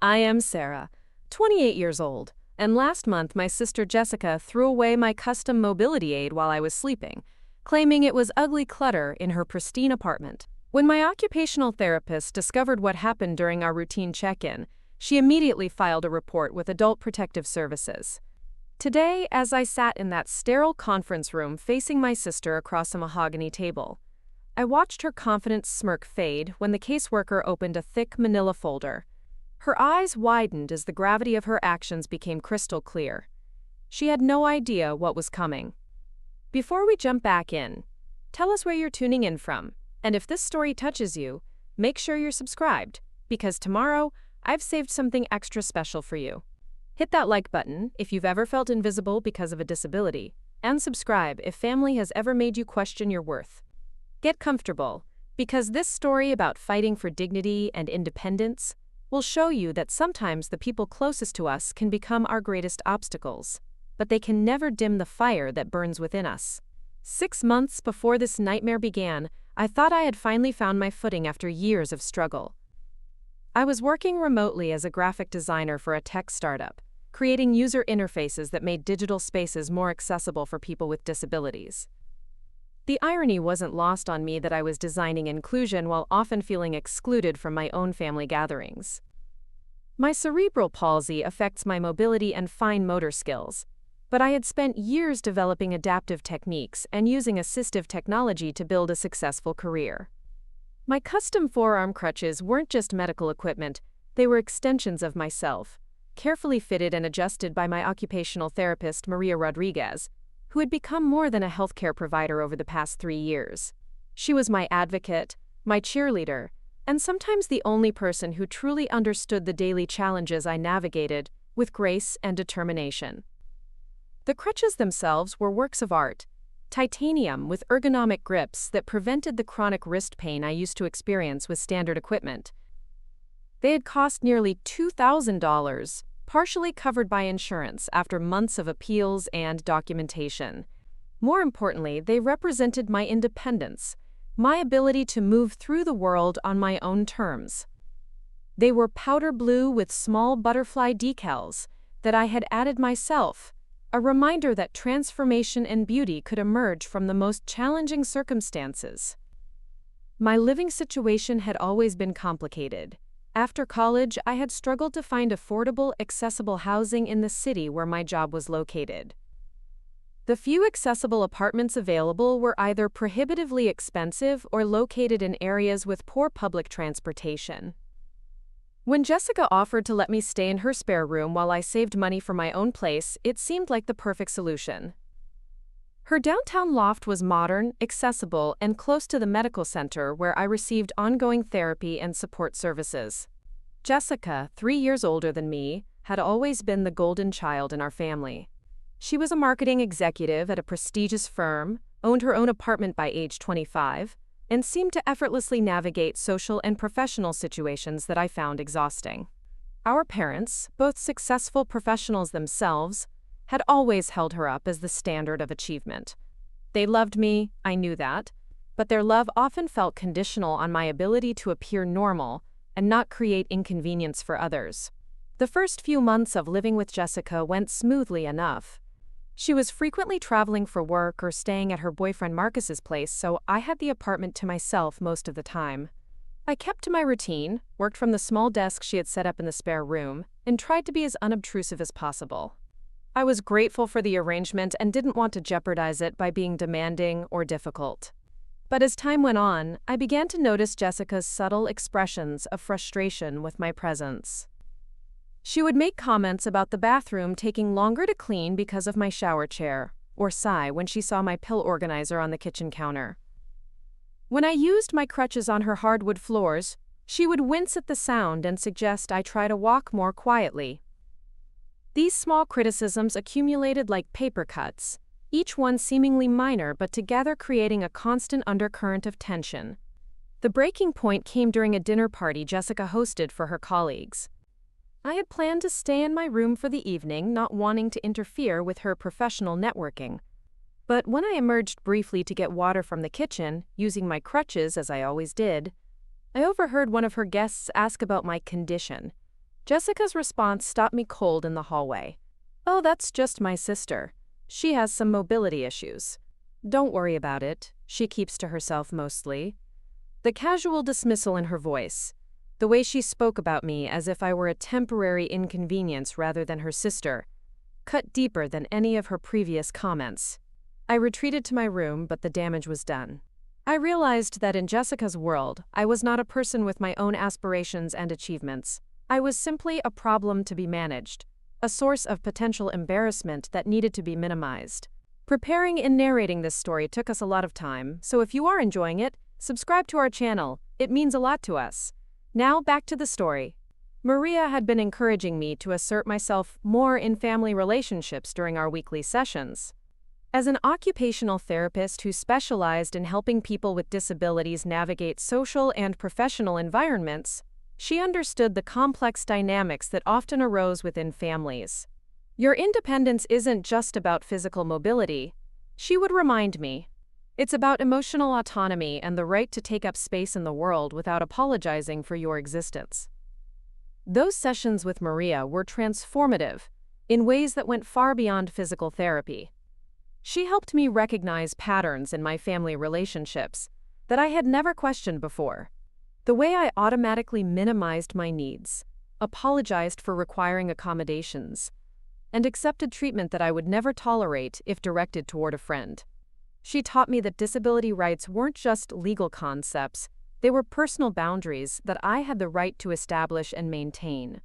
I am Sarah, 28 years old, and last month my sister Jessica threw away my custom mobility aid while I was sleeping, claiming it was ugly clutter in her pristine apartment. When my occupational therapist discovered what happened during our routine check-in, she immediately filed a report with Adult Protective Services. Today, as I sat in that sterile conference room facing my sister across a mahogany table, I watched her confident smirk fade when the caseworker opened a thick manila folder. Her eyes widened as the gravity of her actions became crystal clear. She had no idea what was coming. Before we jump back in, tell us where you're tuning in from, and if this story touches you, make sure you're subscribed, because tomorrow I've saved something extra special for you. Hit that like button if you've ever felt invisible because of a disability, and subscribe if family has ever made you question your worth. Get comfortable, because this story about fighting for dignity and independence will show you that sometimes the people closest to us can become our greatest obstacles, but they can never dim the fire that burns within us. 6 months before this nightmare began, I thought I had finally found my footing after years of struggle. I was working remotely as a graphic designer for a tech startup, creating user interfaces that made digital spaces more accessible for people with disabilities. The irony wasn't lost on me that I was designing inclusion while often feeling excluded from my own family gatherings. My cerebral palsy affects my mobility and fine motor skills, but I had spent years developing adaptive techniques and using assistive technology to build a successful career. My custom forearm crutches weren't just medical equipment, they were extensions of myself, carefully fitted and adjusted by my occupational therapist Maria Rodriguez, who had become more than a healthcare provider over the past 3 years. She was my advocate, my cheerleader, and sometimes the only person who truly understood the daily challenges I navigated with grace and determination. The crutches themselves were works of art, titanium with ergonomic grips that prevented the chronic wrist pain I used to experience with standard equipment. They had cost nearly $2,000, partially covered by insurance after months of appeals and documentation. More importantly, they represented my independence, my ability to move through the world on my own terms. They were powder blue with small butterfly decals that I had added myself, a reminder that transformation and beauty could emerge from the most challenging circumstances. My living situation had always been complicated. After college, I had struggled to find affordable, accessible housing in the city where my job was located. The few accessible apartments available were either prohibitively expensive or located in areas with poor public transportation. When Jessica offered to let me stay in her spare room while I saved money for my own place, it seemed like the perfect solution. Her downtown loft was modern, accessible, and close to the medical center where I received ongoing therapy and support services. Jessica, 3 years older than me, had always been the golden child in our family. She was a marketing executive at a prestigious firm, owned her own apartment by age 25, and seemed to effortlessly navigate social and professional situations that I found exhausting. Our parents, both successful professionals themselves, had always held her up as the standard of achievement. They loved me, I knew that, but their love often felt conditional on my ability to appear normal and not create inconvenience for others. The first few months of living with Jessica went smoothly enough. She was frequently traveling for work or staying at her boyfriend Marcus's place, so I had the apartment to myself most of the time. I kept to my routine, worked from the small desk she had set up in the spare room, and tried to be as unobtrusive as possible. I was grateful for the arrangement and didn't want to jeopardize it by being demanding or difficult. But as time went on, I began to notice Jessica's subtle expressions of frustration with my presence. She would make comments about the bathroom taking longer to clean because of my shower chair, or sigh when she saw my pill organizer on the kitchen counter. When I used my crutches on her hardwood floors, she would wince at the sound and suggest I try to walk more quietly. These small criticisms accumulated like paper cuts, each one seemingly minor but together creating a constant undercurrent of tension. The breaking point came during a dinner party Jessica hosted for her colleagues. I had planned to stay in my room for the evening, not wanting to interfere with her professional networking. But when I emerged briefly to get water from the kitchen, using my crutches as I always did, I overheard one of her guests ask about my condition. Jessica's response stopped me cold in the hallway. "Oh, that's just my sister. She has some mobility issues. Don't worry about it. She keeps to herself mostly." The casual dismissal in her voice, the way she spoke about me as if I were a temporary inconvenience rather than her sister, cut deeper than any of her previous comments. I retreated to my room, but the damage was done. I realized that in Jessica's world, I was not a person with my own aspirations and achievements. I was simply a problem to be managed, a source of potential embarrassment that needed to be minimized. Preparing and narrating this story took us a lot of time, so if you are enjoying it, subscribe to our channel. It means a lot to us. Now back to the story. Maria had been encouraging me to assert myself more in family relationships during our weekly sessions. As an occupational therapist who specialized in helping people with disabilities navigate social and professional environments, she understood the complex dynamics that often arose within families. Your independence isn't just about physical mobility, she would remind me. It's about emotional autonomy and the right to take up space in the world without apologizing for your existence. Those sessions with Maria were transformative in ways that went far beyond physical therapy. She helped me recognize patterns in my family relationships that I had never questioned before. The way I automatically minimized my needs, apologized for requiring accommodations, and accepted treatment that I would never tolerate if directed toward a friend. She taught me that disability rights weren't just legal concepts, they were personal boundaries that I had the right to establish and maintain.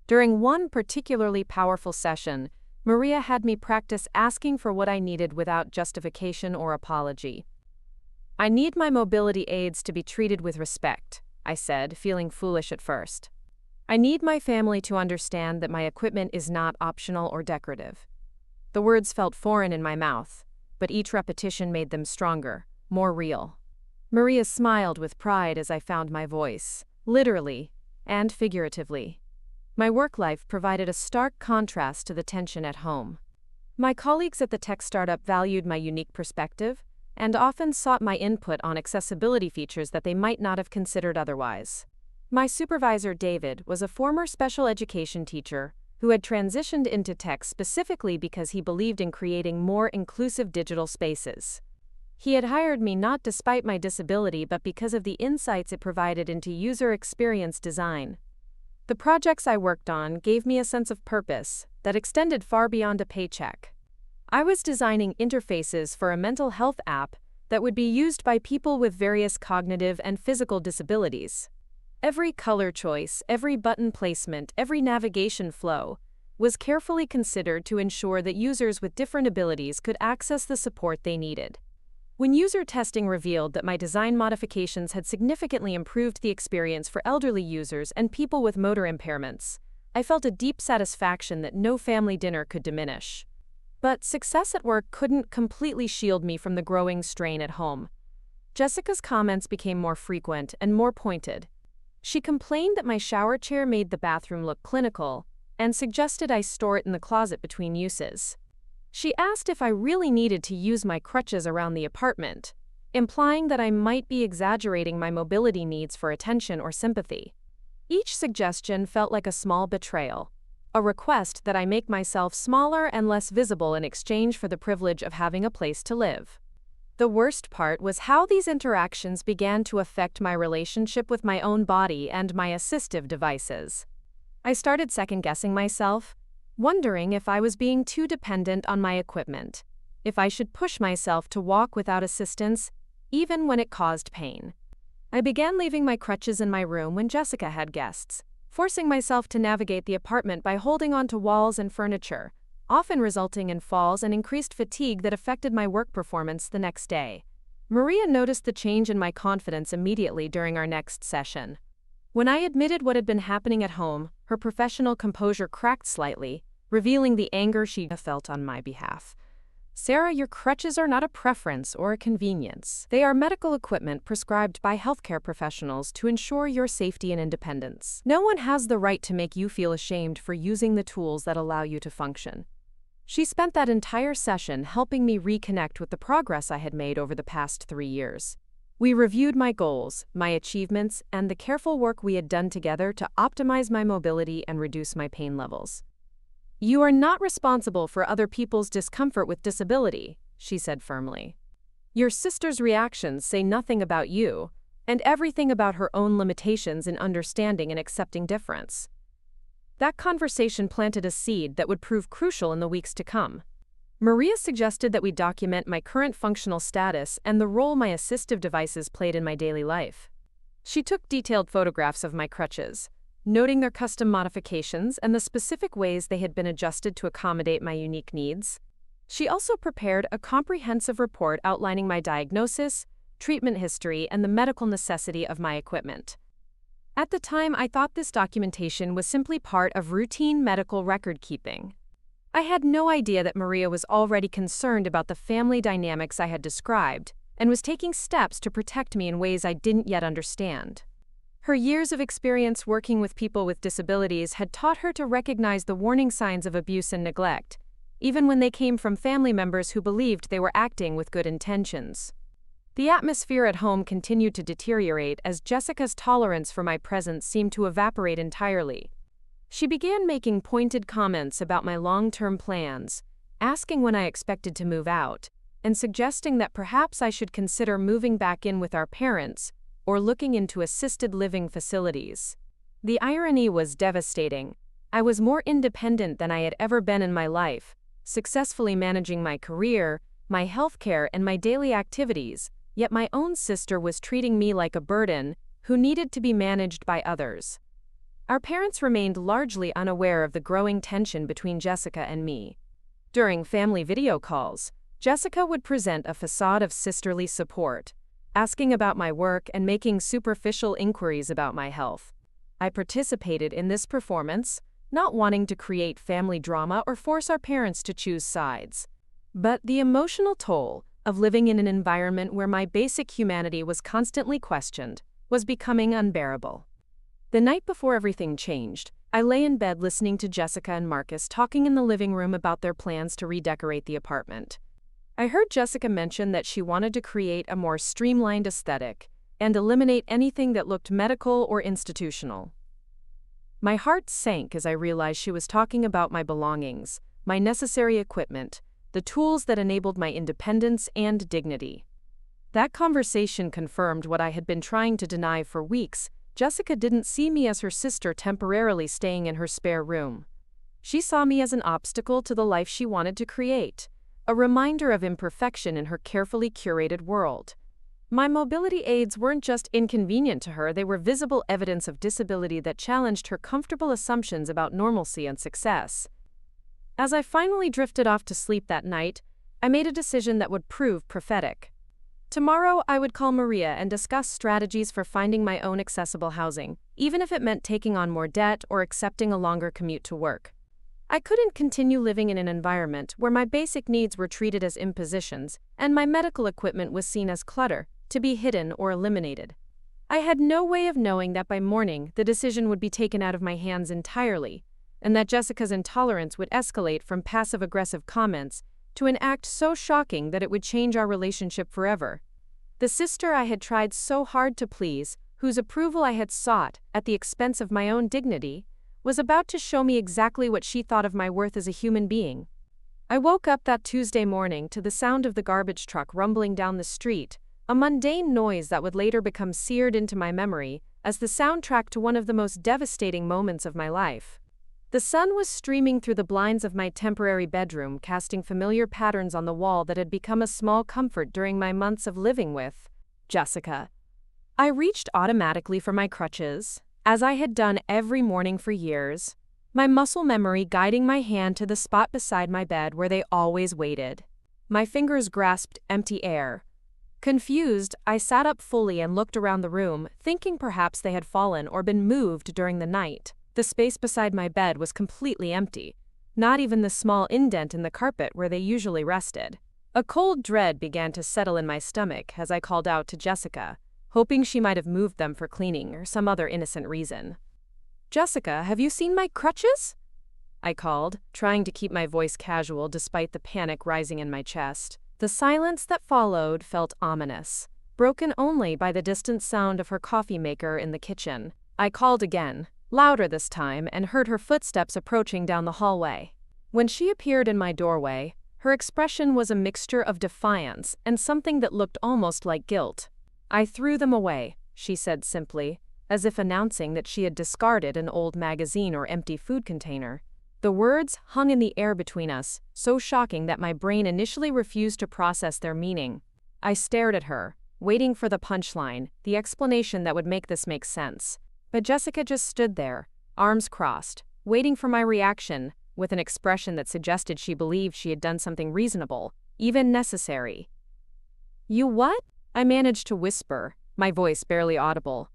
During one particularly powerful session, Maria had me practice asking for what I needed without justification or apology. "I need my mobility aids to be treated with respect," I said, feeling foolish at first. "I need my family to understand that my equipment is not optional or decorative." The words felt foreign in my mouth, but each repetition made them stronger, more real. Maria smiled with pride as I found my voice, literally and figuratively. My work life provided a stark contrast to the tension at home. My colleagues at the tech startup valued my unique perspective and often sought my input on accessibility features that they might not have considered otherwise. My supervisor, David, was a former special education teacher who had transitioned into tech specifically because he believed in creating more inclusive digital spaces. He had hired me not despite my disability but because of the insights it provided into user experience design. The projects I worked on gave me a sense of purpose that extended far beyond a paycheck. I was designing interfaces for a mental health app that would be used by people with various cognitive and physical disabilities. Every color choice, every button placement, every navigation flow was carefully considered to ensure that users with different abilities could access the support they needed. When user testing revealed that my design modifications had significantly improved the experience for elderly users and people with motor impairments, I felt a deep satisfaction that no family dinner could diminish. But success at work couldn't completely shield me from the growing strain at home. Jessica's comments became more frequent and more pointed. She complained that my shower chair made the bathroom look clinical and suggested I store it in the closet between uses. She asked if I really needed to use my crutches around the apartment, implying that I might be exaggerating my mobility needs for attention or sympathy. Each suggestion felt like a small betrayal, a request that I make myself smaller and less visible in exchange for the privilege of having a place to live. The worst part was how these interactions began to affect my relationship with my own body and my assistive devices. I started second-guessing myself, wondering if I was being too dependent on my equipment, if I should push myself to walk without assistance, even when it caused pain. I began leaving my crutches in my room when Jessica had guests, forcing myself to navigate the apartment by holding onto walls and furniture, often resulting in falls and increased fatigue that affected my work performance the next day. Maria noticed the change in my confidence immediately during our next session. When I admitted what had been happening at home, her professional composure cracked slightly, revealing the anger she felt on my behalf. "Sarah, your crutches are not a preference or a convenience. They are medical equipment prescribed by healthcare professionals to ensure your safety and independence. No one has the right to make you feel ashamed for using the tools that allow you to function." She spent that entire session helping me reconnect with the progress I had made over the past 3 years. We reviewed my goals, my achievements, and the careful work we had done together to optimize my mobility and reduce my pain levels. "You are not responsible for other people's discomfort with disability," she said firmly. "Your sister's reactions say nothing about you, and everything about her own limitations in understanding and accepting difference." That conversation planted a seed that would prove crucial in the weeks to come. Maria suggested that we document my current functional status and the role my assistive devices played in my daily life. She took detailed photographs of my crutches, noting their custom modifications and the specific ways they had been adjusted to accommodate my unique needs. She also prepared a comprehensive report outlining my diagnosis, treatment history, and the medical necessity of my equipment. At the time, I thought this documentation was simply part of routine medical record keeping. I had no idea that Maria was already concerned about the family dynamics I had described and was taking steps to protect me in ways I didn't yet understand. Her years of experience working with people with disabilities had taught her to recognize the warning signs of abuse and neglect, even when they came from family members who believed they were acting with good intentions. The atmosphere at home continued to deteriorate as Jessica's tolerance for my presence seemed to evaporate entirely. She began making pointed comments about my long-term plans, asking when I expected to move out, and suggesting that perhaps I should consider moving back in with our parents or looking into assisted living facilities. The irony was devastating. I was more independent than I had ever been in my life, successfully managing my career, my healthcare, and my daily activities, yet my own sister was treating me like a burden who needed to be managed by others. Our parents remained largely unaware of the growing tension between Jessica and me. During family video calls, Jessica would present a facade of sisterly support, asking about my work and making superficial inquiries about my health. I participated in this performance, not wanting to create family drama or force our parents to choose sides. But the emotional toll of living in an environment where my basic humanity was constantly questioned was becoming unbearable. The night before everything changed, I lay in bed listening to Jessica and Marcus talking in the living room about their plans to redecorate the apartment. I heard Jessica mention that she wanted to create a more streamlined aesthetic and eliminate anything that looked medical or institutional. My heart sank as I realized she was talking about my belongings, my necessary equipment, the tools that enabled my independence and dignity. That conversation confirmed what I had been trying to deny for weeks. Jessica didn't see me as her sister temporarily staying in her spare room. She saw me as an obstacle to the life she wanted to create, a reminder of imperfection in her carefully curated world. My mobility aids weren't just inconvenient to her, they were visible evidence of disability that challenged her comfortable assumptions about normalcy and success. As I finally drifted off to sleep that night, I made a decision that would prove prophetic. Tomorrow, I would call Maria and discuss strategies for finding my own accessible housing, even if it meant taking on more debt or accepting a longer commute to work. I couldn't continue living in an environment where my basic needs were treated as impositions and my medical equipment was seen as clutter, to be hidden or eliminated. I had no way of knowing that by morning the decision would be taken out of my hands entirely, and that Jessica's intolerance would escalate from passive-aggressive comments to an act so shocking that it would change our relationship forever. The sister I had tried so hard to please, whose approval I had sought at the expense of my own dignity, was about to show me exactly what she thought of my worth as a human being. I woke up that Tuesday morning to the sound of the garbage truck rumbling down the street, a mundane noise that would later become seared into my memory as the soundtrack to one of the most devastating moments of my life. The sun was streaming through the blinds of my temporary bedroom, casting familiar patterns on the wall that had become a small comfort during my months of living with Jessica. I reached automatically for my crutches, as I had done every morning for years, my muscle memory guiding my hand to the spot beside my bed where they always waited. My fingers grasped empty air. Confused, I sat up fully and looked around the room, thinking perhaps they had fallen or been moved during the night. The space beside my bed was completely empty, not even the small indent in the carpet where they usually rested. A cold dread began to settle in my stomach as I called out to Jessica, hoping she might have moved them for cleaning or some other innocent reason. "Jessica, have you seen my crutches?" I called, trying to keep my voice casual despite the panic rising in my chest. The silence that followed felt ominous. broken only by the distant sound of her coffee maker in the kitchen. I called again, louder this time, and heard her footsteps approaching down the hallway. When she appeared in my doorway, her expression was a mixture of defiance and something that looked almost like guilt. "I threw them away," she said simply, as if announcing that she had discarded an old magazine or empty food container. The words hung in the air between us, so shocking that my brain initially refused to process their meaning. I stared at her, waiting for the punchline, the explanation that would make this make sense. But Jessica just stood there, arms crossed, waiting for my reaction, with an expression that suggested she believed she had done something reasonable, even necessary. "You what?" I managed to whisper, my voice barely audible.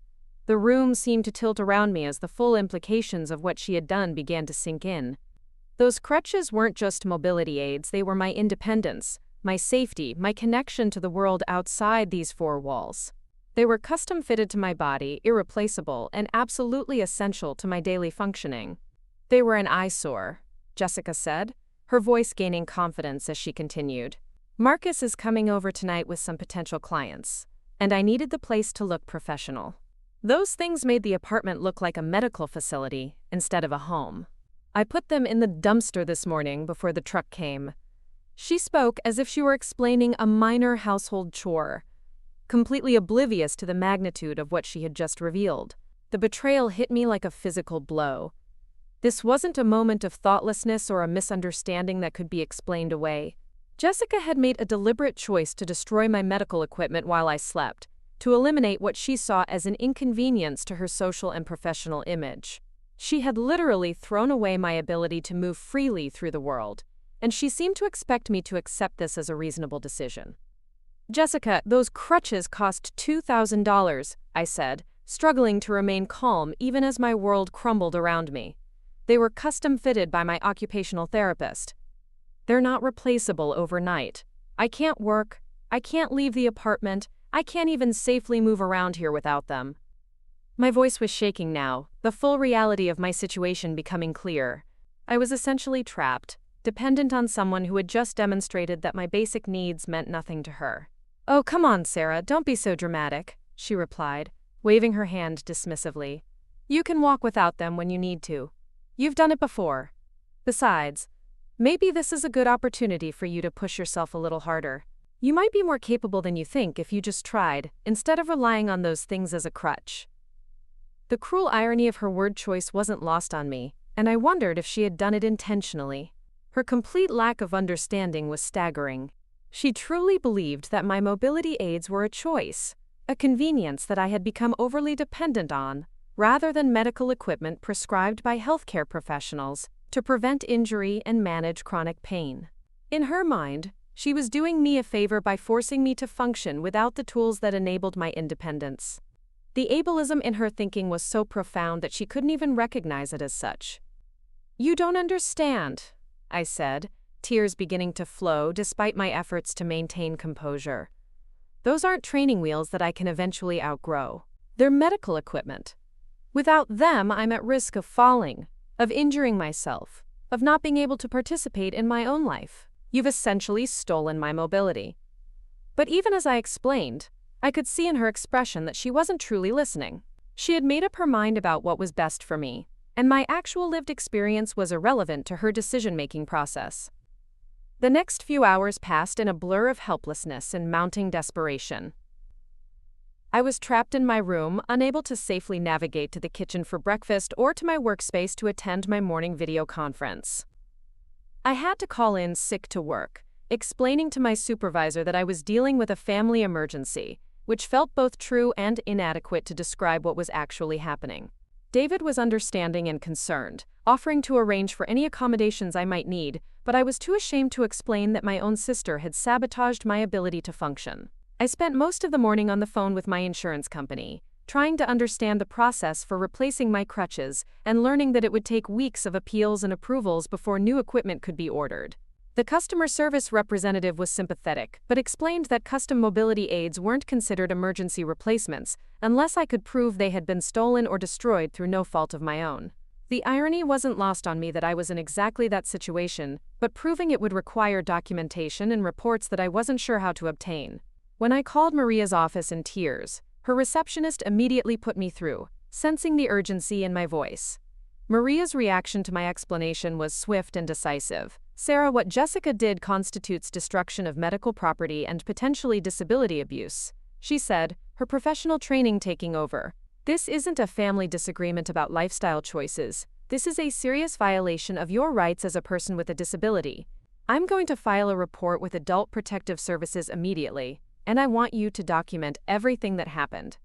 The room seemed to tilt around me as the full implications of what she had done began to sink in. Those crutches weren't just mobility aids, they were my independence, my safety, my connection to the world outside these four walls. They were custom-fitted to my body, irreplaceable, and absolutely essential to my daily functioning. "They were an eyesore," Jessica said, her voice gaining confidence as she continued. "Marcus is coming over tonight with some potential clients, and I needed the place to look professional. Those things made the apartment look like a medical facility instead of a home. I put them in the dumpster this morning before the truck came." She spoke as if she were explaining a minor household chore, completely oblivious to the magnitude of what she had just revealed. The betrayal hit me like a physical blow. This wasn't a moment of thoughtlessness or a misunderstanding that could be explained away. Jessica had made a deliberate choice to destroy my medical equipment while I slept, to eliminate what she saw as an inconvenience to her social and professional image. She had literally thrown away my ability to move freely through the world, and she seemed to expect me to accept this as a reasonable decision. "Jessica, those crutches cost $2,000, I said, struggling to remain calm even as my world crumbled around me. "They were custom-fitted by my occupational therapist. They're not replaceable overnight. I can't work, I can't leave the apartment, I can't even safely move around here without them." My voice was shaking now, the full reality of my situation becoming clear. I was essentially trapped, dependent on someone who had just demonstrated that my basic needs meant nothing to her. "Oh, come on, Sarah, don't be so dramatic," she replied, waving her hand dismissively. "You can walk without them when you need to. You've done it before. Besides, maybe this is a good opportunity for you to push yourself a little harder. You might be more capable than you think if you just tried, instead of relying on those things as a crutch." The cruel irony of her word choice wasn't lost on me, and I wondered if she had done it intentionally. Her complete lack of understanding was staggering. She truly believed that my mobility aids were a choice, a convenience that I had become overly dependent on, rather than medical equipment prescribed by healthcare professionals to prevent injury and manage chronic pain. In her mind, she was doing me a favor by forcing me to function without the tools that enabled my independence. The ableism in her thinking was so profound that she couldn't even recognize it as such. "You don't understand," I said, tears beginning to flow despite my efforts to maintain composure. "Those aren't training wheels that I can eventually outgrow. They're medical equipment. Without them, I'm at risk of falling, of injuring myself, of not being able to participate in my own life. You've essentially stolen my mobility." But even as I explained, I could see in her expression that she wasn't truly listening. She had made up her mind about what was best for me, and my actual lived experience was irrelevant to her decision-making process. The next few hours passed in a blur of helplessness and mounting desperation. I was trapped in my room, unable to safely navigate to the kitchen for breakfast or to my workspace to attend my morning video conference. I had to call in sick to work, explaining to my supervisor that I was dealing with a family emergency, which felt both true and inadequate to describe what was actually happening. David was understanding and concerned, offering to arrange for any accommodations I might need, but I was too ashamed to explain that my own sister had sabotaged my ability to function. I spent most of the morning on the phone with my insurance company, trying to understand the process for replacing my crutches and learning that it would take weeks of appeals and approvals before new equipment could be ordered. The customer service representative was sympathetic, but explained that custom mobility aids weren't considered emergency replacements unless I could prove they had been stolen or destroyed through no fault of my own. The irony wasn't lost on me that I was in exactly that situation, but proving it would require documentation and reports that I wasn't sure how to obtain. When I called Maria's office in tears, her receptionist immediately put me through, sensing the urgency in my voice. Maria's reaction to my explanation was swift and decisive. "Sarah, what Jessica did constitutes destruction of medical property and potentially disability abuse," she said, her professional training taking over. "This isn't a family disagreement about lifestyle choices. This is a serious violation of your rights as a person with a disability. I'm going to file a report with Adult Protective Services immediately, and I want you to document everything that happened."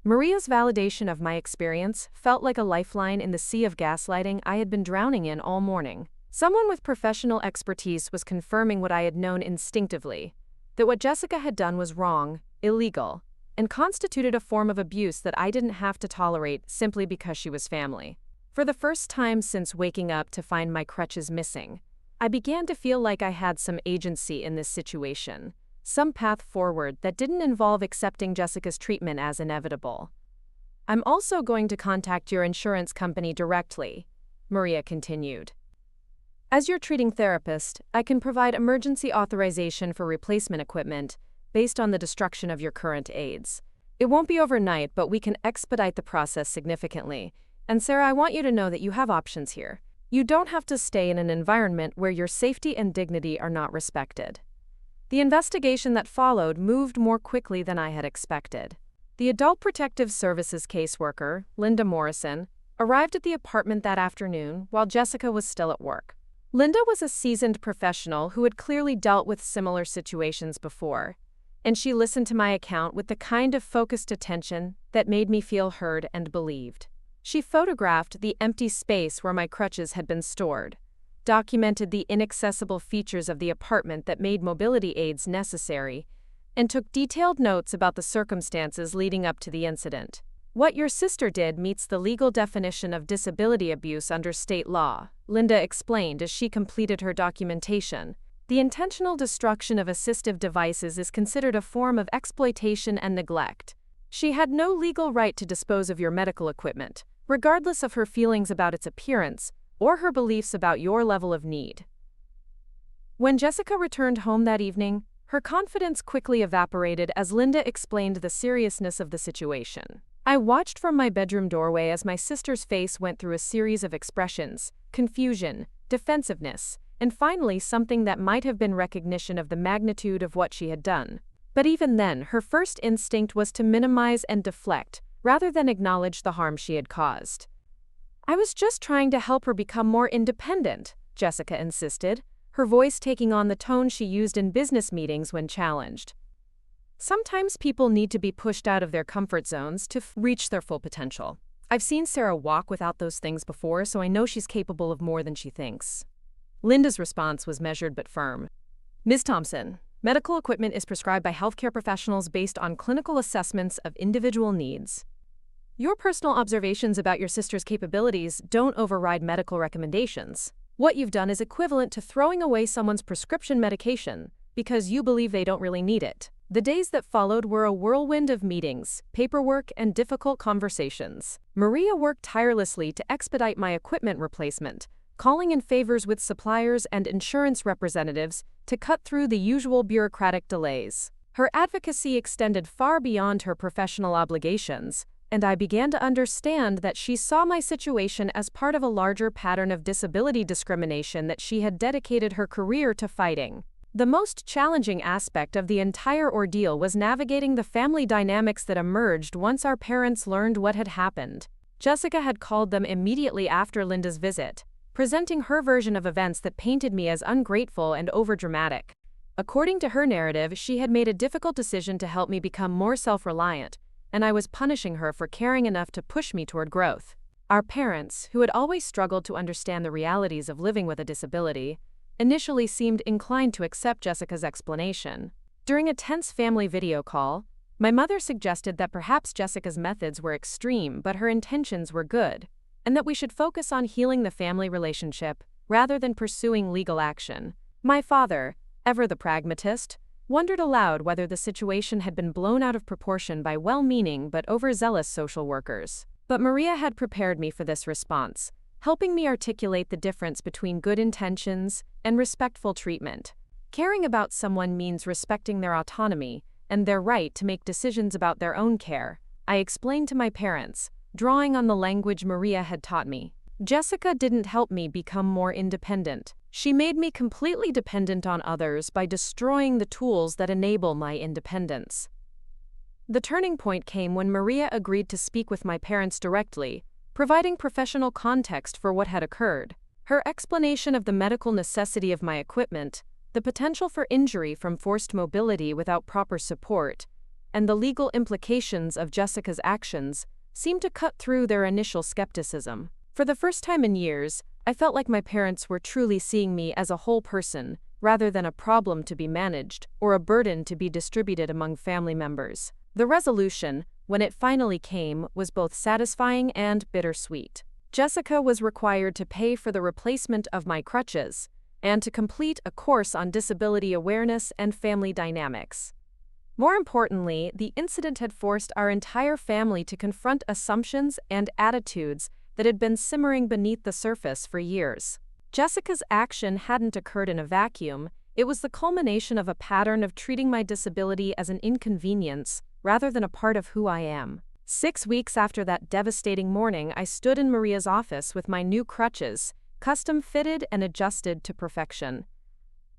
Maria's validation of my experience felt like a lifeline in the sea of gaslighting I had been drowning in all morning. Someone with professional expertise was confirming what I had known instinctively, that what Jessica had done was wrong, illegal, and constituted a form of abuse that I didn't have to tolerate simply because she was family. For the first time since waking up to find my crutches missing, I began to feel like I had some agency in this situation, some path forward that didn't involve accepting Jessica's treatment as inevitable. "I'm also going to contact your insurance company directly," Maria continued. "As your treating therapist, I can provide emergency authorization for replacement equipment based on the destruction of your current aids. It won't be overnight, but we can expedite the process significantly. And Sarah, I want you to know that you have options here. You don't have to stay in an environment where your safety and dignity are not respected." The investigation that followed moved more quickly than I had expected. The Adult Protective Services caseworker, Linda Morrison, arrived at the apartment that afternoon while Jessica was still at work. Linda was a seasoned professional who had clearly dealt with similar situations before, and she listened to my account with the kind of focused attention that made me feel heard and believed. She photographed the empty space where my crutches had been stored, documented the inaccessible features of the apartment that made mobility aids necessary, and took detailed notes about the circumstances leading up to the incident. "What your sister did meets the legal definition of disability abuse under state law," Linda explained as she completed her documentation. "The intentional destruction of assistive devices is considered a form of exploitation and neglect. She had no legal right to dispose of your medical equipment, regardless of her feelings about its appearance or her beliefs about your level of need." When Jessica returned home that evening, her confidence quickly evaporated as Linda explained the seriousness of the situation. I watched from my bedroom doorway as my sister's face went through a series of expressions: confusion, defensiveness, and finally something that might have been recognition of the magnitude of what she had done. But even then, her first instinct was to minimize and deflect, rather than acknowledge the harm she had caused. "I was just trying to help her become more independent," Jessica insisted, her voice taking on the tone she used in business meetings when challenged. "Sometimes people need to be pushed out of their comfort zones to reach their full potential. I've seen Sarah walk without those things before, so I know she's capable of more than she thinks." Linda's response was measured but firm. "Ms. Thompson, medical equipment is prescribed by healthcare professionals based on clinical assessments of individual needs. Your personal observations about your sister's capabilities don't override medical recommendations. What you've done is equivalent to throwing away someone's prescription medication because you believe they don't really need it." The days that followed were a whirlwind of meetings, paperwork, and difficult conversations. Maria worked tirelessly to expedite my equipment replacement, calling in favors with suppliers and insurance representatives to cut through the usual bureaucratic delays. Her advocacy extended far beyond her professional obligations, and I began to understand that she saw my situation as part of a larger pattern of disability discrimination that she had dedicated her career to fighting. The most challenging aspect of the entire ordeal was navigating the family dynamics that emerged once our parents learned what had happened. Jessica had called them immediately after Linda's visit, presenting her version of events that painted me as ungrateful and overdramatic. According to her narrative, she had made a difficult decision to help me become more self-reliant, and I was punishing her for caring enough to push me toward growth. Our parents, who had always struggled to understand the realities of living with a disability, initially seemed inclined to accept Jessica's explanation. During a tense family video call, my mother suggested that perhaps Jessica's methods were extreme but her intentions were good, and that we should focus on healing the family relationship rather than pursuing legal action. My father, ever the pragmatist, wondered aloud whether the situation had been blown out of proportion by well-meaning but overzealous social workers. But Maria had prepared me for this response, helping me articulate the difference between good intentions and respectful treatment. Caring about someone means respecting their autonomy and their right to make decisions about their own care, I explained to my parents, drawing on the language Maria had taught me. Jessica didn't help me become more independent. She made me completely dependent on others by destroying the tools that enable my independence. The turning point came when Maria agreed to speak with my parents directly, providing professional context for what had occurred. Her explanation of the medical necessity of my equipment, the potential for injury from forced mobility without proper support, and the legal implications of Jessica's actions seemed to cut through their initial skepticism. For the first time in years, I felt like my parents were truly seeing me as a whole person, rather than a problem to be managed or a burden to be distributed among family members. The resolution, when it finally came, was both satisfying and bittersweet. Jessica was required to pay for the replacement of my crutches and to complete a course on disability awareness and family dynamics. More importantly, the incident had forced our entire family to confront assumptions and attitudes that had been simmering beneath the surface for years. Jessica's action hadn't occurred in a vacuum. It was the culmination of a pattern of treating my disability as an inconvenience rather than a part of who I am. 6 weeks after that devastating morning, I stood in Maria's office with my new crutches, custom fitted and adjusted to perfection.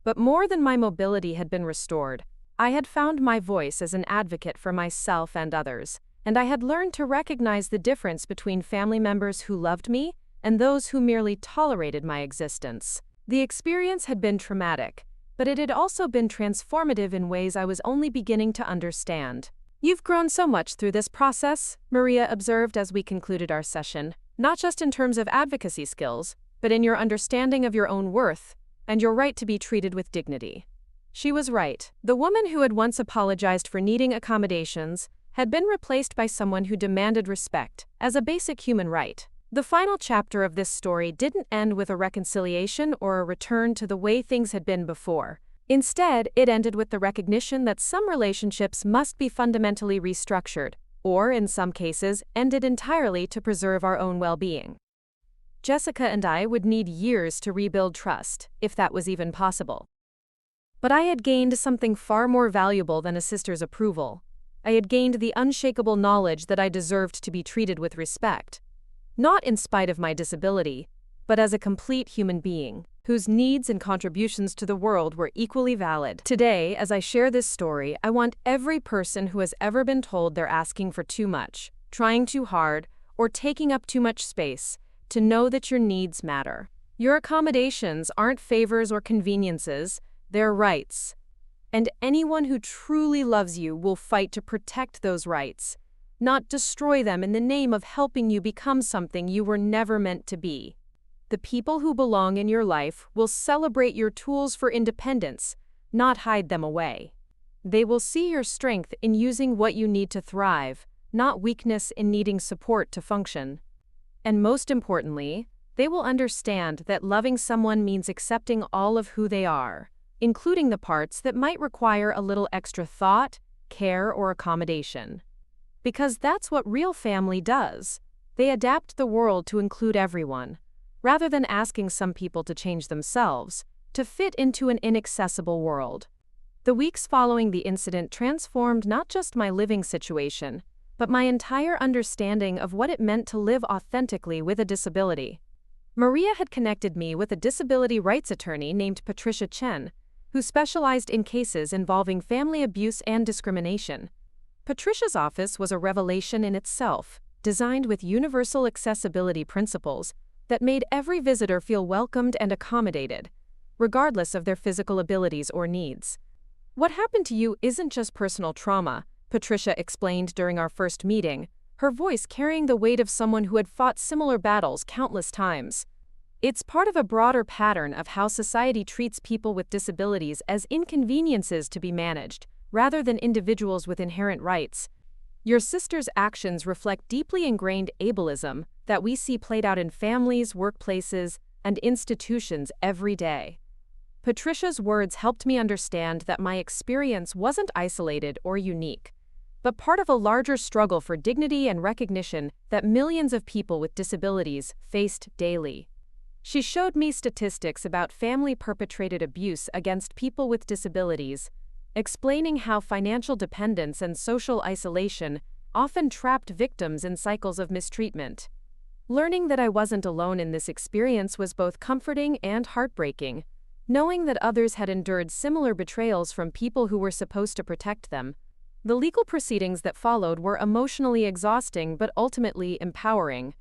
But more than my mobility had been restored, I had found my voice as an advocate for myself and others, and I had learned to recognize the difference between family members who loved me and those who merely tolerated my existence. The experience had been traumatic, but it had also been transformative in ways I was only beginning to understand. "You've grown so much through this process," Maria observed as we concluded our session, "not just in terms of advocacy skills, but in your understanding of your own worth and your right to be treated with dignity." She was right. The woman who had once apologized for needing accommodations had been replaced by someone who demanded respect as a basic human right. The final chapter of this story didn't end with a reconciliation or a return to the way things had been before. Instead, it ended with the recognition that some relationships must be fundamentally restructured, or in some cases, ended entirely to preserve our own well-being. Jessica and I would need years to rebuild trust, if that was even possible. But I had gained something far more valuable than a sister's approval. I had gained the unshakable knowledge that I deserved to be treated with respect. Not in spite of my disability, but as a complete human being, whose needs and contributions to the world were equally valid. Today, as I share this story, I want every person who has ever been told they're asking for too much, trying too hard, or taking up too much space, to know that your needs matter. Your accommodations aren't favors or conveniences, they're rights. And anyone who truly loves you will fight to protect those rights, not destroy them in the name of helping you become something you were never meant to be. The people who belong in your life will celebrate your tools for independence, not hide them away. They will see your strength in using what you need to thrive, not weakness in needing support to function. And most importantly, they will understand that loving someone means accepting all of who they are, including the parts that might require a little extra thought, care, or accommodation. Because that's what real family does. They adapt the world to include everyone, rather than asking some people to change themselves, to fit into an inaccessible world. The weeks following the incident transformed not just my living situation, but my entire understanding of what it meant to live authentically with a disability. Maria had connected me with a disability rights attorney named Patricia Chen, who specialized in cases involving family abuse and discrimination. Patricia's office was a revelation in itself, designed with universal accessibility principles that made every visitor feel welcomed and accommodated, regardless of their physical abilities or needs. "What happened to you isn't just personal trauma," Patricia explained during our first meeting, her voice carrying the weight of someone who had fought similar battles countless times. "It's part of a broader pattern of how society treats people with disabilities as inconveniences to be managed, rather than individuals with inherent rights. Your sister's actions reflect deeply ingrained ableism that we see played out in families, workplaces, and institutions every day." Patricia's words helped me understand that my experience wasn't isolated or unique, but part of a larger struggle for dignity and recognition that millions of people with disabilities faced daily. She showed me statistics about family-perpetrated abuse against people with disabilities, explaining how financial dependence and social isolation often trapped victims in cycles of mistreatment. Learning that I wasn't alone in this experience was both comforting and heartbreaking, knowing that others had endured similar betrayals from people who were supposed to protect them. The legal proceedings that followed were emotionally exhausting but ultimately empowering.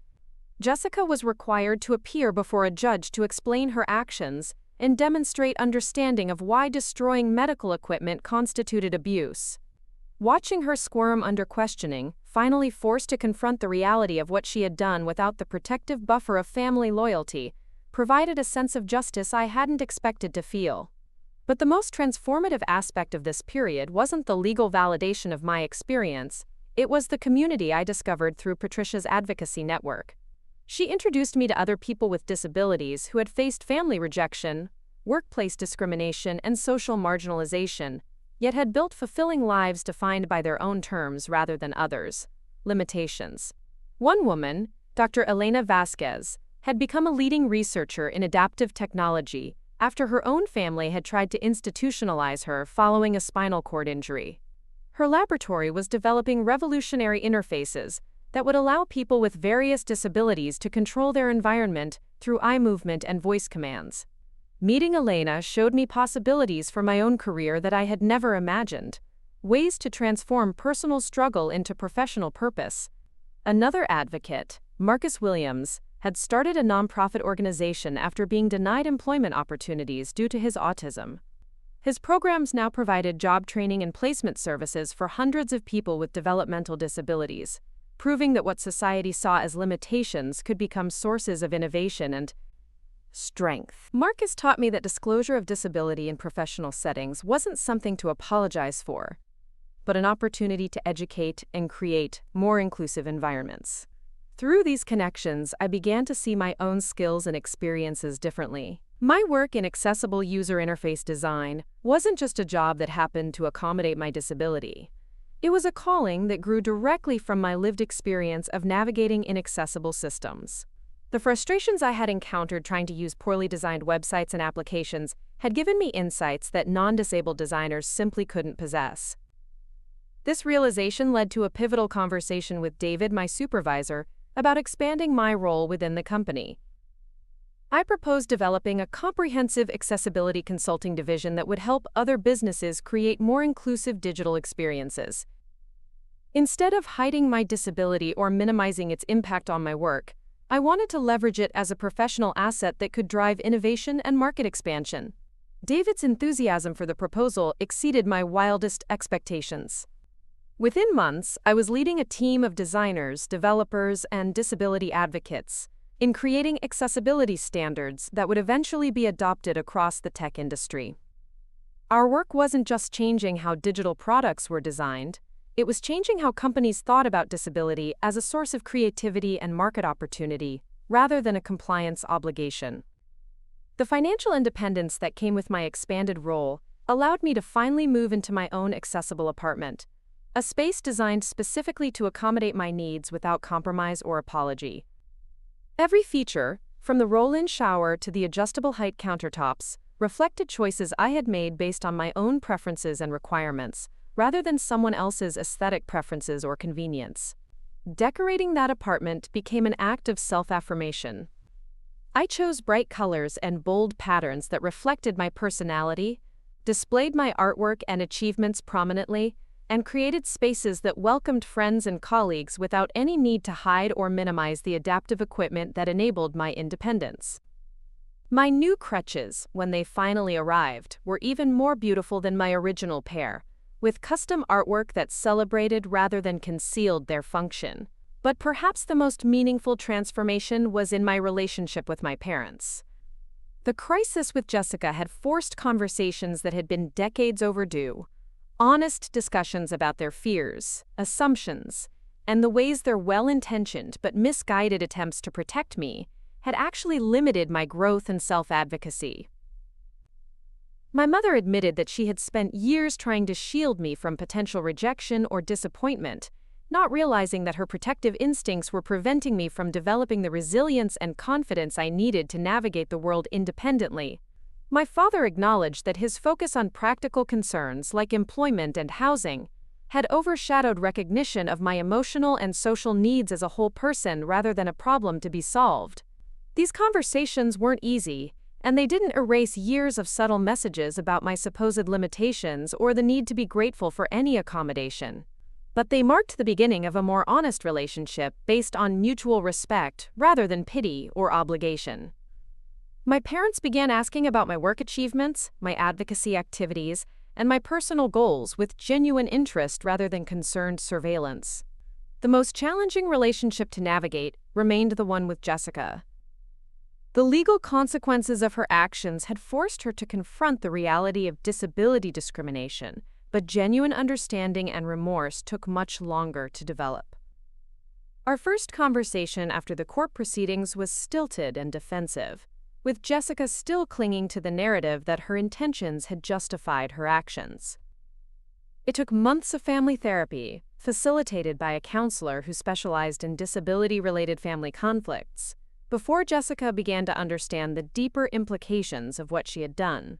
Jessica was required to appear before a judge to explain her actions and demonstrate understanding of why destroying medical equipment constituted abuse. Watching her squirm under questioning, finally forced to confront the reality of what she had done without the protective buffer of family loyalty, provided a sense of justice I hadn't expected to feel. But the most transformative aspect of this period wasn't the legal validation of my experience, it was the community I discovered through Patricia's advocacy network. She introduced me to other people with disabilities who had faced family rejection, workplace discrimination, and social marginalization, yet had built fulfilling lives defined by their own terms rather than others' limitations. One woman, Dr. Elena Vasquez, had become a leading researcher in adaptive technology after her own family had tried to institutionalize her following a spinal cord injury. Her laboratory was developing revolutionary interfaces that would allow people with various disabilities to control their environment through eye movement and voice commands. Meeting Elena showed me possibilities for my own career that I had never imagined, ways to transform personal struggle into professional purpose. Another advocate, Marcus Williams, had started a nonprofit organization after being denied employment opportunities due to his autism. His programs now provided job training and placement services for hundreds of people with developmental disabilities, proving that what society saw as limitations could become sources of innovation and strength. Marcus taught me that disclosure of disability in professional settings wasn't something to apologize for, but an opportunity to educate and create more inclusive environments. Through these connections, I began to see my own skills and experiences differently. My work in accessible user interface design wasn't just a job that happened to accommodate my disability. It was a calling that grew directly from my lived experience of navigating inaccessible systems. The frustrations I had encountered trying to use poorly designed websites and applications had given me insights that non-disabled designers simply couldn't possess. This realization led to a pivotal conversation with David, my supervisor, about expanding my role within the company. I proposed developing a comprehensive accessibility consulting division that would help other businesses create more inclusive digital experiences. Instead of hiding my disability or minimizing its impact on my work, I wanted to leverage it as a professional asset that could drive innovation and market expansion. David's enthusiasm for the proposal exceeded my wildest expectations. Within months, I was leading a team of designers, developers, and disability advocates in creating accessibility standards that would eventually be adopted across the tech industry. Our work wasn't just changing how digital products were designed, it was changing how companies thought about disability as a source of creativity and market opportunity, rather than a compliance obligation. The financial independence that came with my expanded role allowed me to finally move into my own accessible apartment, a space designed specifically to accommodate my needs without compromise or apology. Every feature, from the roll-in shower to the adjustable height countertops, reflected choices I had made based on my own preferences and requirements, rather than someone else's aesthetic preferences or convenience. Decorating that apartment became an act of self-affirmation. I chose bright colors and bold patterns that reflected my personality, displayed my artwork and achievements prominently, and created spaces that welcomed friends and colleagues without any need to hide or minimize the adaptive equipment that enabled my independence. My new crutches, when they finally arrived, were even more beautiful than my original pair, with custom artwork that celebrated rather than concealed their function. But perhaps the most meaningful transformation was in my relationship with my parents. The crisis with Jessica had forced conversations that had been decades overdue. Honest discussions about their fears, assumptions, and the ways their well-intentioned but misguided attempts to protect me had actually limited my growth and self-advocacy. My mother admitted that she had spent years trying to shield me from potential rejection or disappointment, not realizing that her protective instincts were preventing me from developing the resilience and confidence I needed to navigate the world independently. My father acknowledged that his focus on practical concerns like employment and housing had overshadowed recognition of my emotional and social needs as a whole person rather than a problem to be solved. These conversations weren't easy, and they didn't erase years of subtle messages about my supposed limitations or the need to be grateful for any accommodation. But they marked the beginning of a more honest relationship based on mutual respect rather than pity or obligation. My parents began asking about my work achievements, my advocacy activities, and my personal goals with genuine interest rather than concerned surveillance. The most challenging relationship to navigate remained the one with Jessica. The legal consequences of her actions had forced her to confront the reality of disability discrimination, but genuine understanding and remorse took much longer to develop. Our first conversation after the court proceedings was stilted and defensive, with Jessica still clinging to the narrative that her intentions had justified her actions. It took months of family therapy, facilitated by a counselor who specialized in disability-related family conflicts, before Jessica began to understand the deeper implications of what she had done.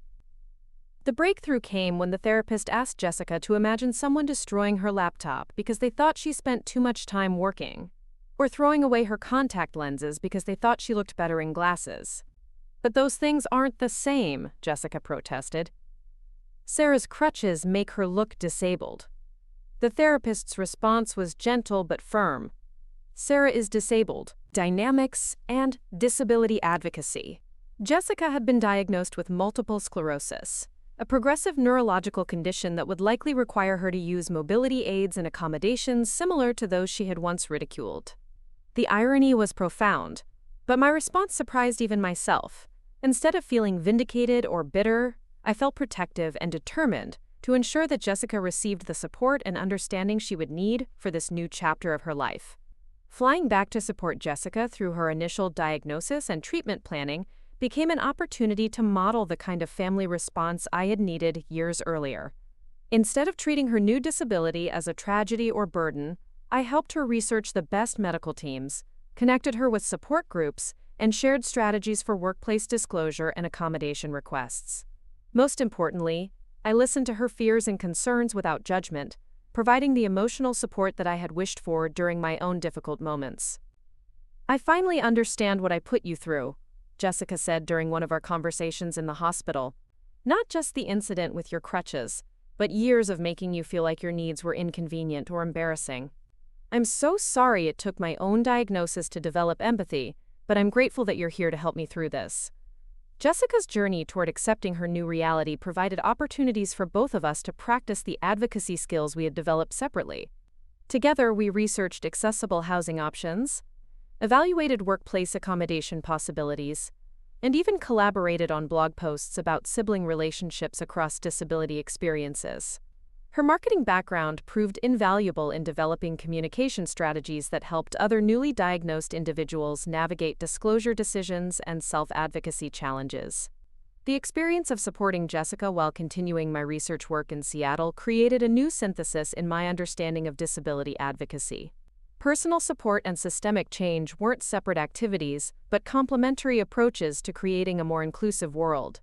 The breakthrough came when the therapist asked Jessica to imagine someone destroying her laptop because they thought she spent too much time working, or throwing away her contact lenses because they thought she looked better in glasses. But those things aren't the same, Jessica protested. Sarah's crutches make her look disabled. The therapist's response was gentle but firm. Sarah is disabled. Dynamics and disability advocacy. Jessica had been diagnosed with multiple sclerosis, a progressive neurological condition that would likely require her to use mobility aids and accommodations similar to those she had once ridiculed. The irony was profound, but my response surprised even myself. Instead of feeling vindicated or bitter, I felt protective and determined to ensure that Jessica received the support and understanding she would need for this new chapter of her life. Flying back to support Jessica through her initial diagnosis and treatment planning became an opportunity to model the kind of family response I had needed years earlier. Instead of treating her new disability as a tragedy or burden, I helped her research the best medical teams, connected her with support groups, and shared strategies for workplace disclosure and accommodation requests. Most importantly, I listened to her fears and concerns without judgment, providing the emotional support that I had wished for during my own difficult moments. "I finally understand what I put you through," Jessica said during one of our conversations in the hospital. "Not just the incident with your crutches, but years of making you feel like your needs were inconvenient or embarrassing. I'm so sorry it took my own diagnosis to develop empathy, but I'm grateful that you're here to help me through this." Jessica's journey toward accepting her new reality provided opportunities for both of us to practice the advocacy skills we had developed separately. Together, we researched accessible housing options, evaluated workplace accommodation possibilities, and even collaborated on blog posts about sibling relationships across disability experiences. Her marketing background proved invaluable in developing communication strategies that helped other newly diagnosed individuals navigate disclosure decisions and self-advocacy challenges. The experience of supporting Jessica while continuing my research work in Seattle created a new synthesis in my understanding of disability advocacy. Personal support and systemic change weren't separate activities, but complementary approaches to creating a more inclusive world.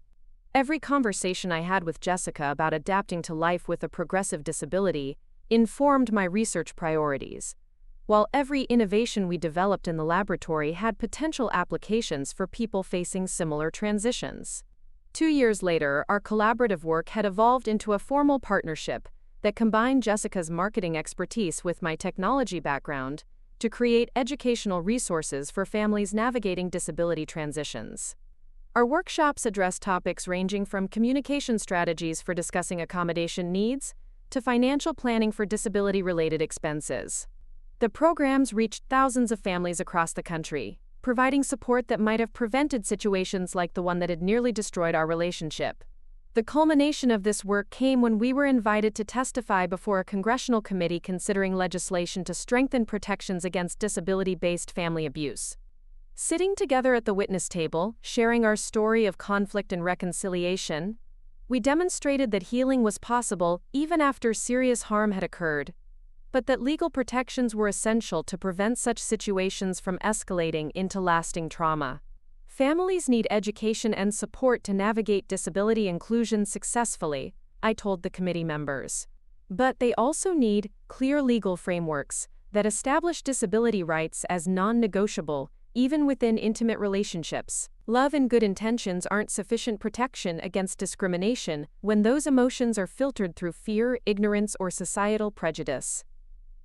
Every conversation I had with Jessica about adapting to life with a progressive disability informed my research priorities, while every innovation we developed in the laboratory had potential applications for people facing similar transitions. 2 years later, our collaborative work had evolved into a formal partnership that combined Jessica's marketing expertise with my technology background to create educational resources for families navigating disability transitions. Our workshops address topics ranging from communication strategies for discussing accommodation needs to financial planning for disability-related expenses. The programs reached thousands of families across the country, providing support that might have prevented situations like the one that had nearly destroyed our relationship. The culmination of this work came when we were invited to testify before a congressional committee considering legislation to strengthen protections against disability-based family abuse. Sitting together at the witness table, sharing our story of conflict and reconciliation, we demonstrated that healing was possible even after serious harm had occurred, but that legal protections were essential to prevent such situations from escalating into lasting trauma. Families need education and support to navigate disability inclusion successfully, I told the committee members. But they also need clear legal frameworks that establish disability rights as non-negotiable, even within intimate relationships. Love and good intentions aren't sufficient protection against discrimination when those emotions are filtered through fear, ignorance, or societal prejudice.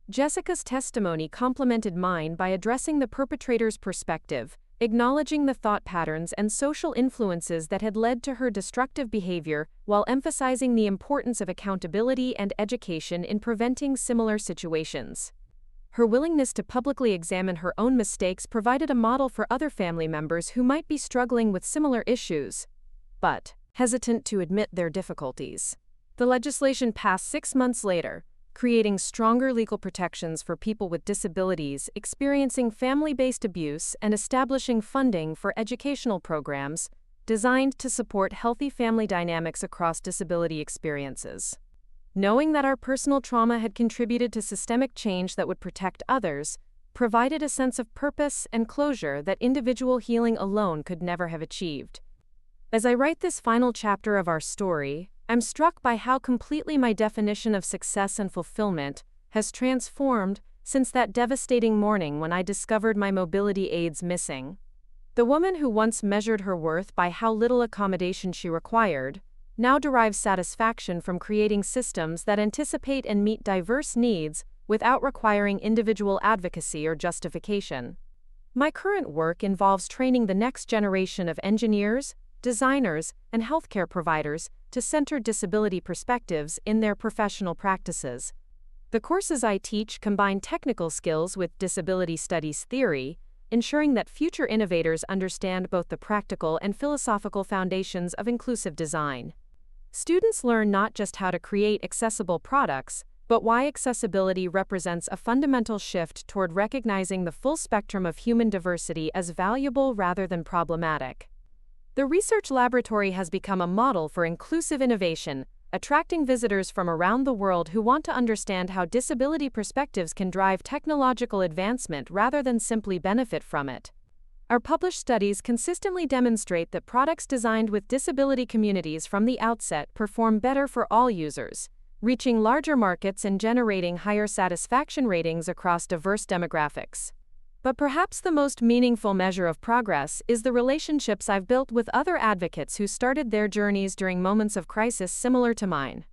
Jessica's testimony complemented mine by addressing the perpetrator's perspective, acknowledging the thought patterns and social influences that had led to her destructive behavior, while emphasizing the importance of accountability and education in preventing similar situations. Her willingness to publicly examine her own mistakes provided a model for other family members who might be struggling with similar issues, but hesitant to admit their difficulties. The legislation passed 6 months later, creating stronger legal protections for people with disabilities experiencing family-based abuse and establishing funding for educational programs designed to support healthy family dynamics across disability experiences. Knowing that our personal trauma had contributed to systemic change that would protect others provided a sense of purpose and closure that individual healing alone could never have achieved. As I write this final chapter of our story, I'm struck by how completely my definition of success and fulfillment has transformed since that devastating morning when I discovered my mobility aids missing. The woman who once measured her worth by how little accommodation she required now derives satisfaction from creating systems that anticipate and meet diverse needs without requiring individual advocacy or justification. My current work involves training the next generation of engineers, designers, and healthcare providers to center disability perspectives in their professional practices. The courses I teach combine technical skills with disability studies theory, ensuring that future innovators understand both the practical and philosophical foundations of inclusive design. Students learn not just how to create accessible products, but why accessibility represents a fundamental shift toward recognizing the full spectrum of human diversity as valuable rather than problematic. The research laboratory has become a model for inclusive innovation, attracting visitors from around the world who want to understand how disability perspectives can drive technological advancement rather than simply benefit from it. Our published studies consistently demonstrate that products designed with disability communities from the outset perform better for all users, reaching larger markets and generating higher satisfaction ratings across diverse demographics. But perhaps the most meaningful measure of progress is the relationships I've built with other advocates who started their journeys during moments of crisis similar to mine.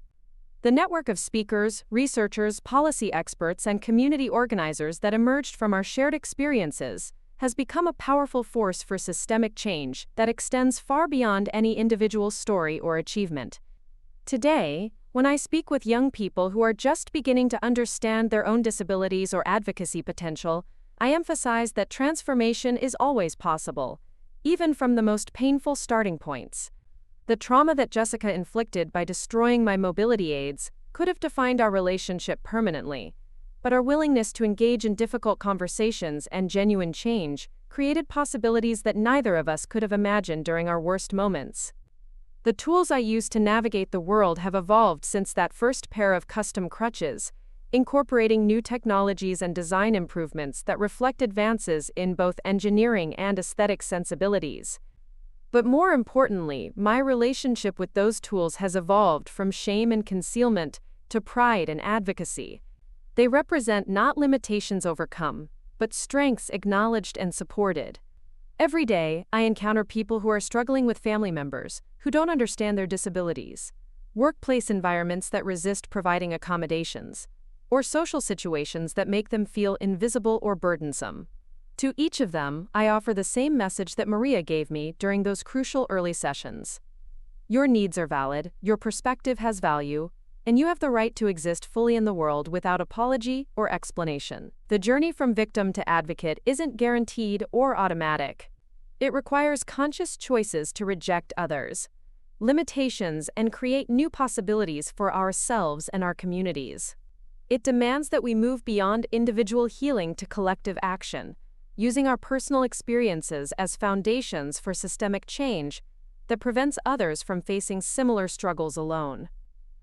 The network of speakers, researchers, policy experts, and community organizers that emerged from our shared experiences has become a powerful force for systemic change that extends far beyond any individual story or achievement. Today, when I speak with young people who are just beginning to understand their own disabilities or advocacy potential, I emphasize that transformation is always possible, even from the most painful starting points. The trauma that Jessica inflicted by destroying my mobility aids could have defined our relationship permanently, but our willingness to engage in difficult conversations and genuine change created possibilities that neither of us could have imagined during our worst moments. The tools I use to navigate the world have evolved since that first pair of custom crutches, incorporating new technologies and design improvements that reflect advances in both engineering and aesthetic sensibilities. But more importantly, my relationship with those tools has evolved from shame and concealment to pride and advocacy. They represent not limitations overcome, but strengths acknowledged and supported. Every day, I encounter people who are struggling with family members who don't understand their disabilities, workplace environments that resist providing accommodations, or social situations that make them feel invisible or burdensome. To each of them, I offer the same message that Maria gave me during those crucial early sessions. Your needs are valid, your perspective has value, and you have the right to exist fully in the world without apology or explanation. The journey from victim to advocate isn't guaranteed or automatic. It requires conscious choices to reject others, limitations, and create new possibilities for ourselves and our communities. It demands that we move beyond individual healing to collective action, using our personal experiences as foundations for systemic change that prevents others from facing similar struggles alone.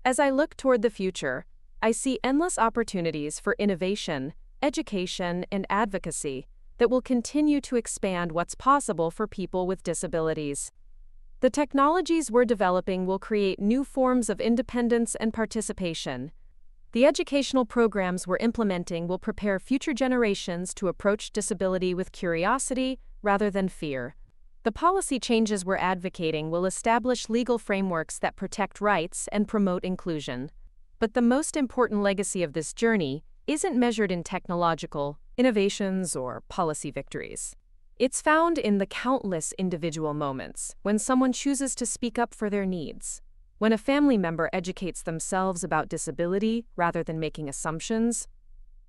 As I look toward the future, I see endless opportunities for innovation, education, and advocacy, that will continue to expand what's possible for people with disabilities. The technologies we're developing will create new forms of independence and participation. The educational programs we're implementing will prepare future generations to approach disability with curiosity rather than fear. The policy changes we're advocating will establish legal frameworks that protect rights and promote inclusion. But the most important legacy of this journey isn't measured in technological innovations or policy victories. It's found in the countless individual moments when someone chooses to speak up for their needs, when a family member educates themselves about disability rather than making assumptions,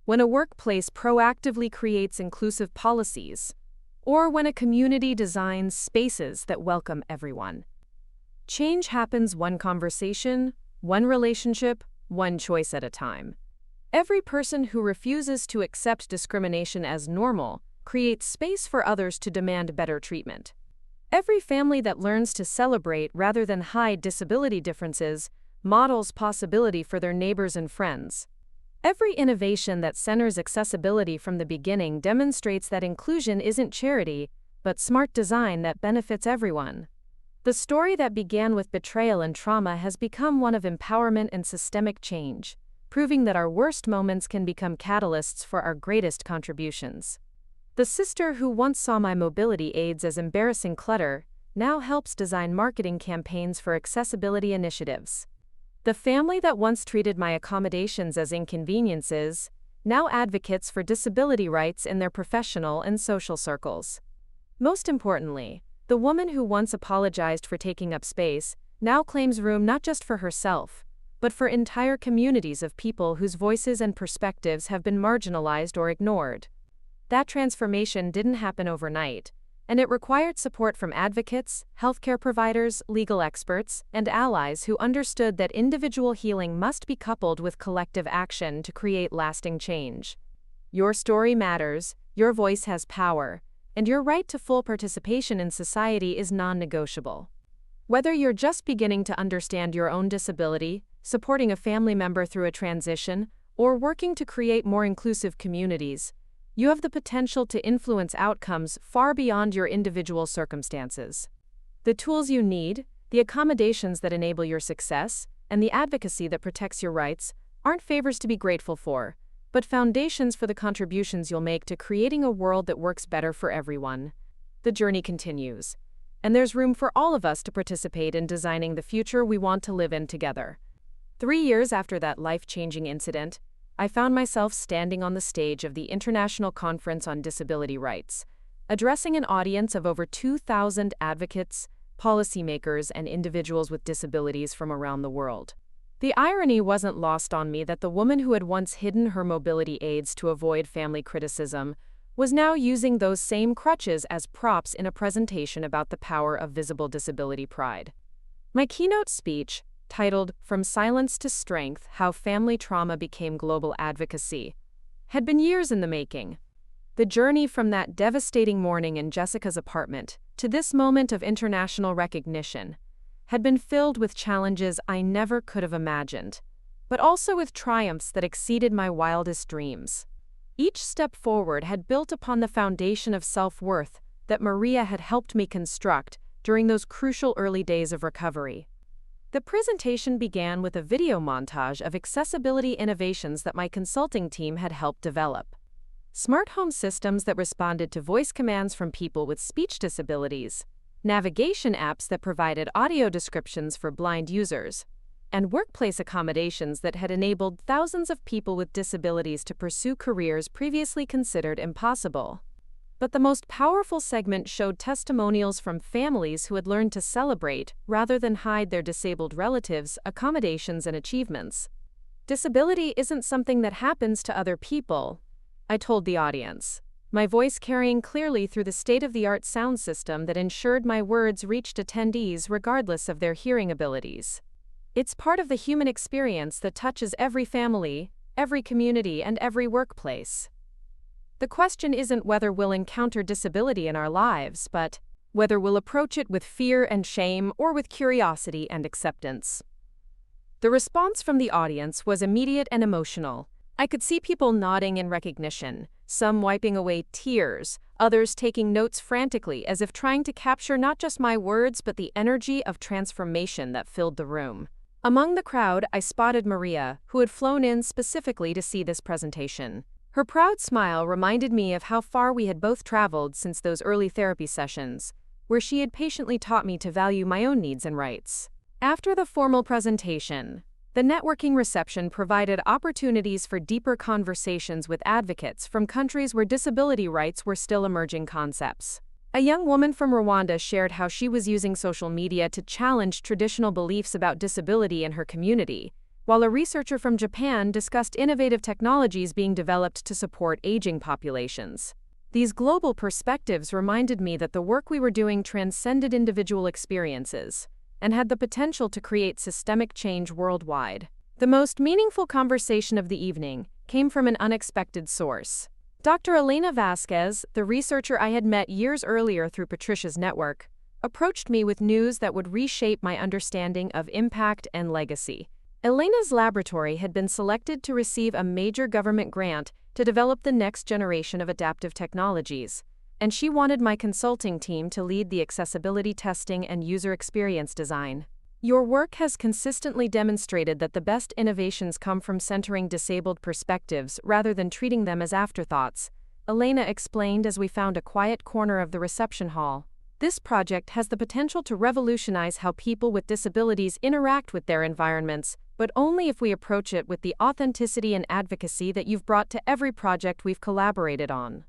when a workplace proactively creates inclusive policies, or when a community designs spaces that welcome everyone. Change happens one conversation, one relationship, one choice at a time. Every person who refuses to accept discrimination as normal creates space for others to demand better treatment. Every family that learns to celebrate rather than hide disability differences models possibility for their neighbors and friends. Every innovation that centers accessibility from the beginning demonstrates that inclusion isn't charity, but smart design that benefits everyone. The story that began with betrayal and trauma has become one of empowerment and systemic change, proving that our worst moments can become catalysts for our greatest contributions. The sister who once saw my mobility aids as embarrassing clutter now helps design marketing campaigns for accessibility initiatives. The family that once treated my accommodations as inconveniences now advocates for disability rights in their professional and social circles. Most importantly, the woman who once apologized for taking up space now claims room not just for herself, but for entire communities of people whose voices and perspectives have been marginalized or ignored. That transformation didn't happen overnight, and it required support from advocates, healthcare providers, legal experts, and allies who understood that individual healing must be coupled with collective action to create lasting change. Your story matters, your voice has power, and your right to full participation in society is non-negotiable. Whether you're just beginning to understand your own disability, supporting a family member through a transition, or working to create more inclusive communities, you have the potential to influence outcomes far beyond your individual circumstances. The tools you need, the accommodations that enable your success, and the advocacy that protects your rights aren't favors to be grateful for, but foundations for the contributions you'll make to creating a world that works better for everyone. The journey continues, and there's room for all of us to participate in designing the future we want to live in together. 3 years after that life-changing incident, I found myself standing on the stage of the International Conference on Disability Rights, addressing an audience of over 2,000 advocates, policymakers, and individuals with disabilities from around the world. The irony wasn't lost on me that the woman who had once hidden her mobility aids to avoid family criticism was now using those same crutches as props in a presentation about the power of visible disability pride. My keynote speech, titled "From Silence to Strength: How Family Trauma Became Global Advocacy," had been years in the making. The journey from that devastating morning in Jessica's apartment to this moment of international recognition had been filled with challenges I never could have imagined, but also with triumphs that exceeded my wildest dreams. Each step forward had built upon the foundation of self-worth that Maria had helped me construct during those crucial early days of recovery. The presentation began with a video montage of accessibility innovations that my consulting team had helped develop. Smart home systems that responded to voice commands from people with speech disabilities, navigation apps that provided audio descriptions for blind users, and workplace accommodations that had enabled thousands of people with disabilities to pursue careers previously considered impossible. But the most powerful segment showed testimonials from families who had learned to celebrate, rather than hide their disabled relatives' accommodations and achievements. Disability isn't something that happens to other people, I told the audience, my voice carrying clearly through the state-of-the-art sound system that ensured my words reached attendees regardless of their hearing abilities. It's part of the human experience that touches every family, every community, and every workplace. The question isn't whether we'll encounter disability in our lives, but whether we'll approach it with fear and shame or with curiosity and acceptance. The response from the audience was immediate and emotional. I could see people nodding in recognition, some wiping away tears, others taking notes frantically as if trying to capture not just my words but the energy of transformation that filled the room. Among the crowd, I spotted Maria, who had flown in specifically to see this presentation. Her proud smile reminded me of how far we had both traveled since those early therapy sessions, where she had patiently taught me to value my own needs and rights. After the formal presentation, the networking reception provided opportunities for deeper conversations with advocates from countries where disability rights were still emerging concepts. A young woman from Rwanda shared how she was using social media to challenge traditional beliefs about disability in her community, while a researcher from Japan discussed innovative technologies being developed to support aging populations. These global perspectives reminded me that the work we were doing transcended individual experiences and had the potential to create systemic change worldwide. The most meaningful conversation of the evening came from an unexpected source. Dr. Elena Vasquez, the researcher I had met years earlier through Patricia's network, approached me with news that would reshape my understanding of impact and legacy. Elena's laboratory had been selected to receive a major government grant to develop the next generation of adaptive technologies, and she wanted my consulting team to lead the accessibility testing and user experience design. Your work has consistently demonstrated that the best innovations come from centering disabled perspectives rather than treating them as afterthoughts, Elena explained as we found a quiet corner of the reception hall. This project has the potential to revolutionize how people with disabilities interact with their environments, but only if we approach it with the authenticity and advocacy that you've brought to every project we've collaborated on.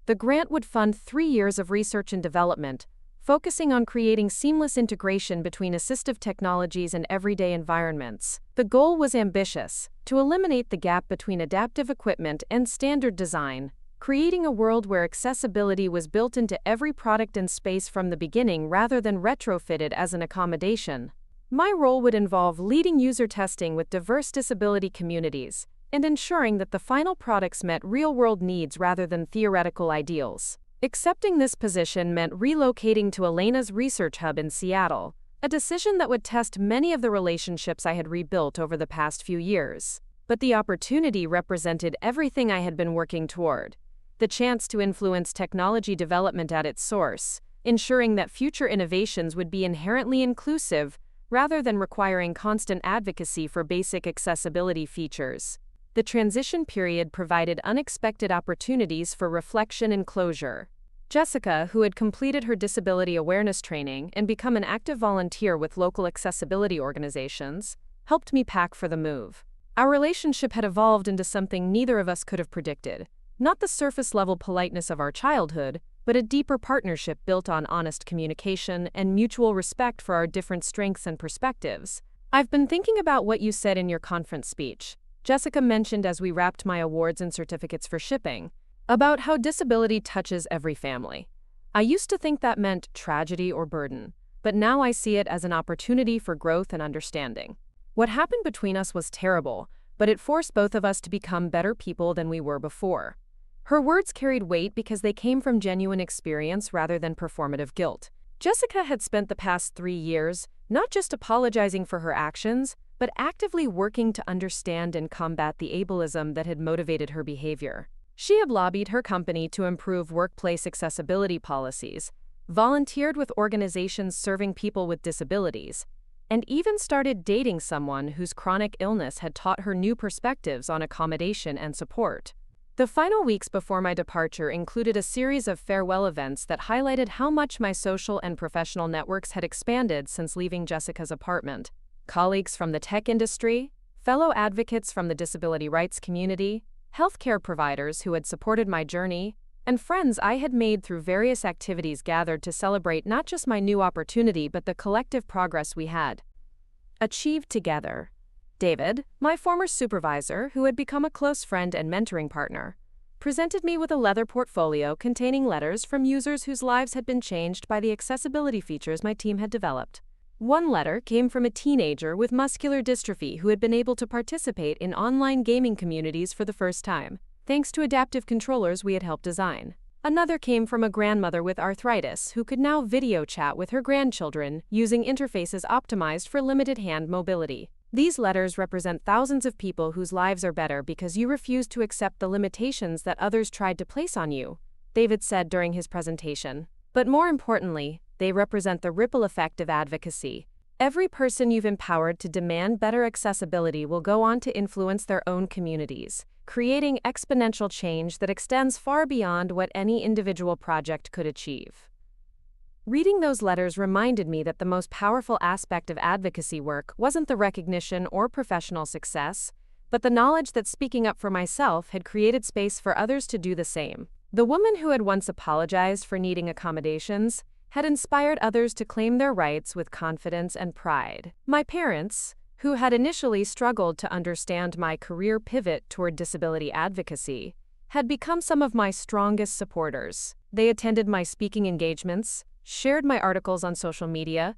The grant would fund 3 years of research and development, focusing on creating seamless integration between assistive technologies and everyday environments. The goal was ambitious: to eliminate the gap between adaptive equipment and standard design, creating a world where accessibility was built into every product and space from the beginning rather than retrofitted as an accommodation. My role would involve leading user testing with diverse disability communities and ensuring that the final products met real-world needs rather than theoretical ideals. Accepting this position meant relocating to Elena's research hub in Seattle, a decision that would test many of the relationships I had rebuilt over the past few years. But the opportunity represented everything I had been working toward: the chance to influence technology development at its source, ensuring that future innovations would be inherently inclusive rather than requiring constant advocacy for basic accessibility features. The transition period provided unexpected opportunities for reflection and closure. Jessica, who had completed her disability awareness training and become an active volunteer with local accessibility organizations, helped me pack for the move. Our relationship had evolved into something neither of us could have predicted. Not the surface-level politeness of our childhood, but a deeper partnership built on honest communication and mutual respect for our different strengths and perspectives. "I've been thinking about what you said in your conference speech," Jessica mentioned as we wrapped my awards and certificates for shipping, "about how disability touches every family. I used to think that meant tragedy or burden, but now I see it as an opportunity for growth and understanding. What happened between us was terrible, but it forced both of us to become better people than we were before." Her words carried weight because they came from genuine experience rather than performative guilt. Jessica had spent the past 3 years not just apologizing for her actions, but actively working to understand and combat the ableism that had motivated her behavior. She had lobbied her company to improve workplace accessibility policies, volunteered with organizations serving people with disabilities, and even started dating someone whose chronic illness had taught her new perspectives on accommodation and support. The final weeks before my departure included a series of farewell events that highlighted how much my social and professional networks had expanded since leaving Jessica's apartment. Colleagues from the tech industry, fellow advocates from the disability rights community, healthcare providers who had supported my journey, and friends I had made through various activities gathered to celebrate not just my new opportunity but the collective progress we had achieved together. David, my former supervisor, who had become a close friend and mentoring partner, presented me with a leather portfolio containing letters from users whose lives had been changed by the accessibility features my team had developed. One letter came from a teenager with muscular dystrophy who had been able to participate in online gaming communities for the first time, thanks to adaptive controllers we had helped design. Another came from a grandmother with arthritis who could now video chat with her grandchildren using interfaces optimized for limited hand mobility. These letters represent thousands of people whose lives are better because you refuse to accept the limitations that others tried to place on you, David said during his presentation. But more importantly, they represent the ripple effect of advocacy. Every person you've empowered to demand better accessibility will go on to influence their own communities, creating exponential change that extends far beyond what any individual project could achieve. Reading those letters reminded me that the most powerful aspect of advocacy work wasn't the recognition or professional success, but the knowledge that speaking up for myself had created space for others to do the same. The woman who had once apologized for needing accommodations had inspired others to claim their rights with confidence and pride. My parents, who had initially struggled to understand my career pivot toward disability advocacy, had become some of my strongest supporters. They attended my speaking engagements, shared my articles on social media,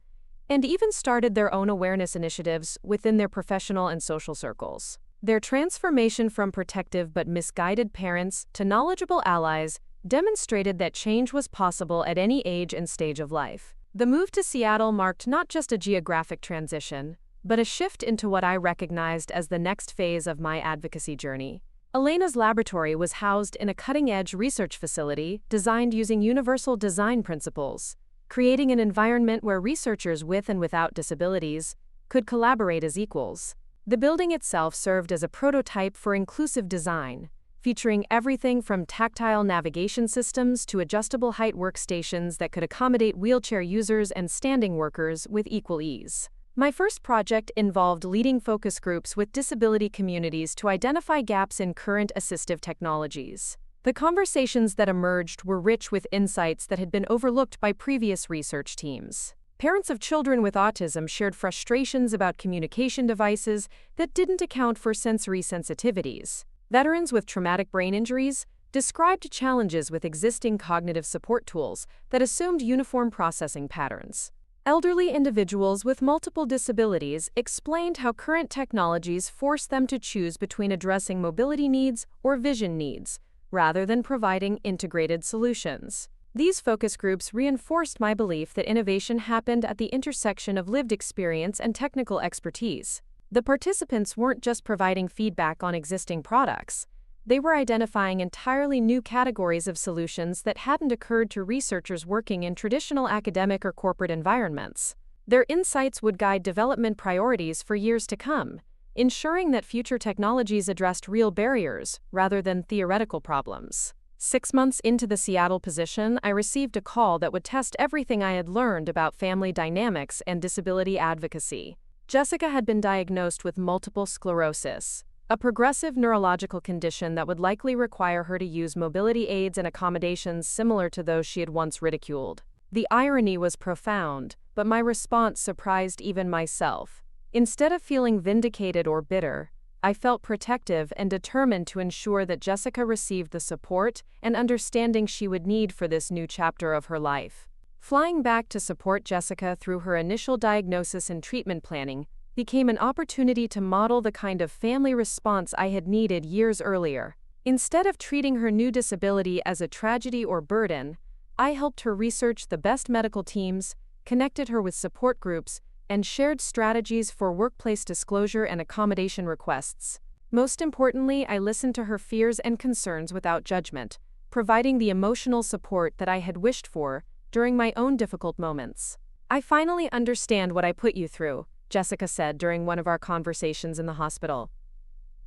and even started their own awareness initiatives within their professional and social circles. Their transformation from protective but misguided parents to knowledgeable allies demonstrated that change was possible at any age and stage of life. The move to Seattle marked not just a geographic transition, but a shift into what I recognized as the next phase of my advocacy journey. Elena's laboratory was housed in a cutting-edge research facility designed using universal design principles, creating an environment where researchers with and without disabilities could collaborate as equals. The building itself served as a prototype for inclusive design, featuring everything from tactile navigation systems to adjustable height workstations that could accommodate wheelchair users and standing workers with equal ease. My first project involved leading focus groups with disability communities to identify gaps in current assistive technologies. The conversations that emerged were rich with insights that had been overlooked by previous research teams. Parents of children with autism shared frustrations about communication devices that didn't account for sensory sensitivities. Veterans with traumatic brain injuries described challenges with existing cognitive support tools that assumed uniform processing patterns. Elderly individuals with multiple disabilities explained how current technologies force them to choose between addressing mobility needs or vision needs, rather than providing integrated solutions. These focus groups reinforced my belief that innovation happened at the intersection of lived experience and technical expertise. The participants weren't just providing feedback on existing products. They were identifying entirely new categories of solutions that hadn't occurred to researchers working in traditional academic or corporate environments. Their insights would guide development priorities for years to come, ensuring that future technologies addressed real barriers rather than theoretical problems. 6 months into the Seattle position, I received a call that would test everything I had learned about family dynamics and disability advocacy. Jessica had been diagnosed with multiple sclerosis, a progressive neurological condition that would likely require her to use mobility aids and accommodations similar to those she had once ridiculed. The irony was profound, but my response surprised even myself. Instead of feeling vindicated or bitter, I felt protective and determined to ensure that Jessica received the support and understanding she would need for this new chapter of her life. Flying back to support Jessica through her initial diagnosis and treatment planning became an opportunity to model the kind of family response I had needed years earlier. Instead of treating her new disability as a tragedy or burden, I helped her research the best medical teams, connected her with support groups, and shared strategies for workplace disclosure and accommodation requests. Most importantly, I listened to her fears and concerns without judgment, providing the emotional support that I had wished for during my own difficult moments. "I finally understand what I put you through," Jessica said during one of our conversations in the hospital.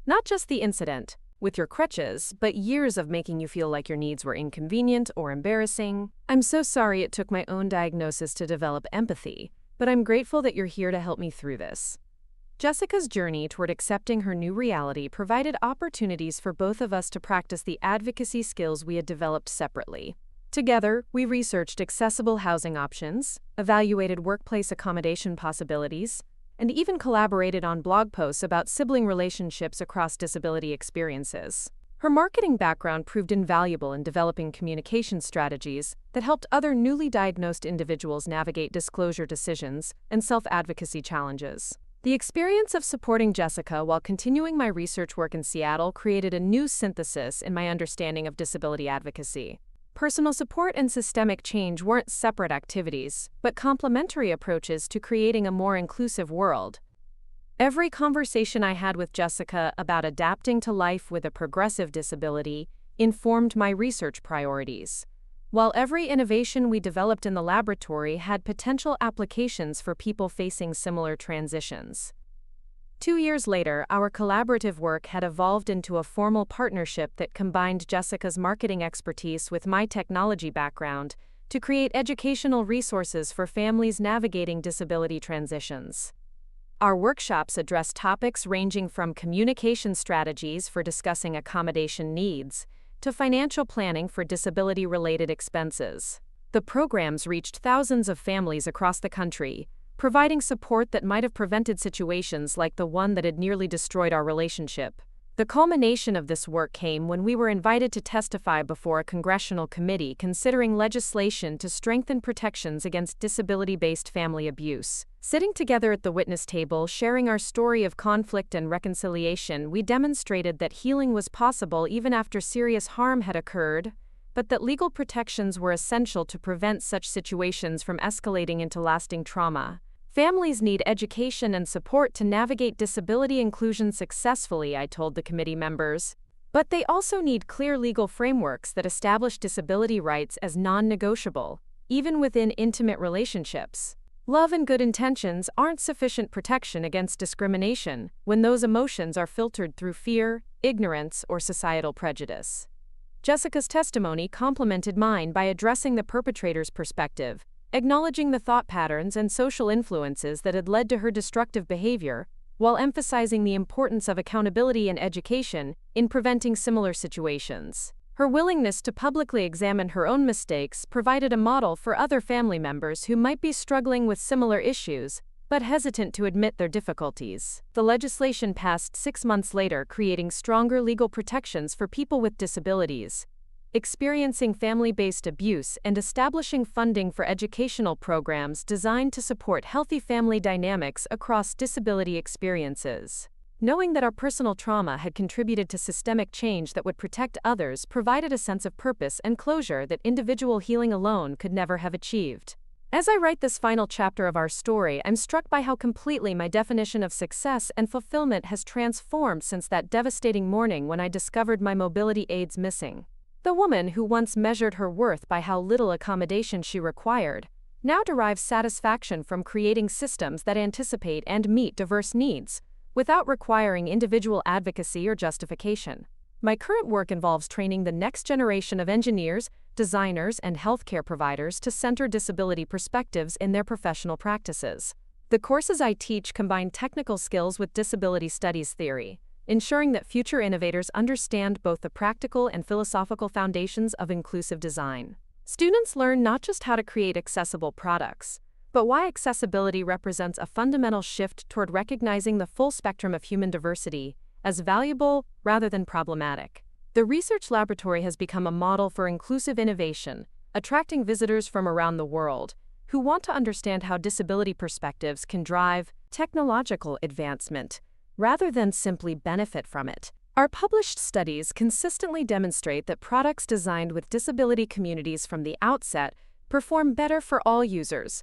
"Not just the incident with your crutches, but years of making you feel like your needs were inconvenient or embarrassing. I'm so sorry it took my own diagnosis to develop empathy, but I'm grateful that you're here to help me through this." Jessica's journey toward accepting her new reality provided opportunities for both of us to practice the advocacy skills we had developed separately. Together, we researched accessible housing options, evaluated workplace accommodation possibilities, and even collaborated on blog posts about sibling relationships across disability experiences. Her marketing background proved invaluable in developing communication strategies that helped other newly diagnosed individuals navigate disclosure decisions and self-advocacy challenges. The experience of supporting Jessica while continuing my research work in Seattle created a new synthesis in my understanding of disability advocacy. Personal support and systemic change weren't separate activities, but complementary approaches to creating a more inclusive world. Every conversation I had with Jessica about adapting to life with a progressive disability informed my research priorities. While every innovation we developed in the laboratory had potential applications for people facing similar transitions. 2 years later, our collaborative work had evolved into a formal partnership that combined Jessica's marketing expertise with my technology background to create educational resources for families navigating disability transitions. Our workshops address topics ranging from communication strategies for discussing accommodation needs to financial planning for disability-related expenses. The programs reached thousands of families across the country, providing support that might have prevented situations like the one that had nearly destroyed our relationship. The culmination of this work came when we were invited to testify before a congressional committee considering legislation to strengthen protections against disability-based family abuse. Sitting together at the witness table, sharing our story of conflict and reconciliation, we demonstrated that healing was possible even after serious harm had occurred, but that legal protections were essential to prevent such situations from escalating into lasting trauma. Families need education and support to navigate disability inclusion successfully, I told the committee members. But they also need clear legal frameworks that establish disability rights as non-negotiable, even within intimate relationships. Love and good intentions aren't sufficient protection against discrimination when those emotions are filtered through fear, ignorance, or societal prejudice. Jessica's testimony complemented mine by addressing the perpetrator's perspective, acknowledging the thought patterns and social influences that had led to her destructive behavior, while emphasizing the importance of accountability and education in preventing similar situations. Her willingness to publicly examine her own mistakes provided a model for other family members who might be struggling with similar issues, but hesitant to admit their difficulties. The legislation passed 6 months later, creating stronger legal protections for people with disabilities, experiencing family-based abuse, and establishing funding for educational programs designed to support healthy family dynamics across disability experiences. Knowing that our personal trauma had contributed to systemic change that would protect others provided a sense of purpose and closure that individual healing alone could never have achieved. As I write this final chapter of our story, I'm struck by how completely my definition of success and fulfillment has transformed since that devastating morning when I discovered my mobility aids missing. The woman who once measured her worth by how little accommodation she required now derives satisfaction from creating systems that anticipate and meet diverse needs, without requiring individual advocacy or justification. My current work involves training the next generation of engineers, designers, and healthcare providers to center disability perspectives in their professional practices. The courses I teach combine technical skills with disability studies theory, ensuring that future innovators understand both the practical and philosophical foundations of inclusive design. Students learn not just how to create accessible products, but why accessibility represents a fundamental shift toward recognizing the full spectrum of human diversity as valuable rather than problematic. The research laboratory has become a model for inclusive innovation, attracting visitors from around the world who want to understand how disability perspectives can drive technological advancement rather than simply benefit from it. Our published studies consistently demonstrate that products designed with disability communities from the outset perform better for all users,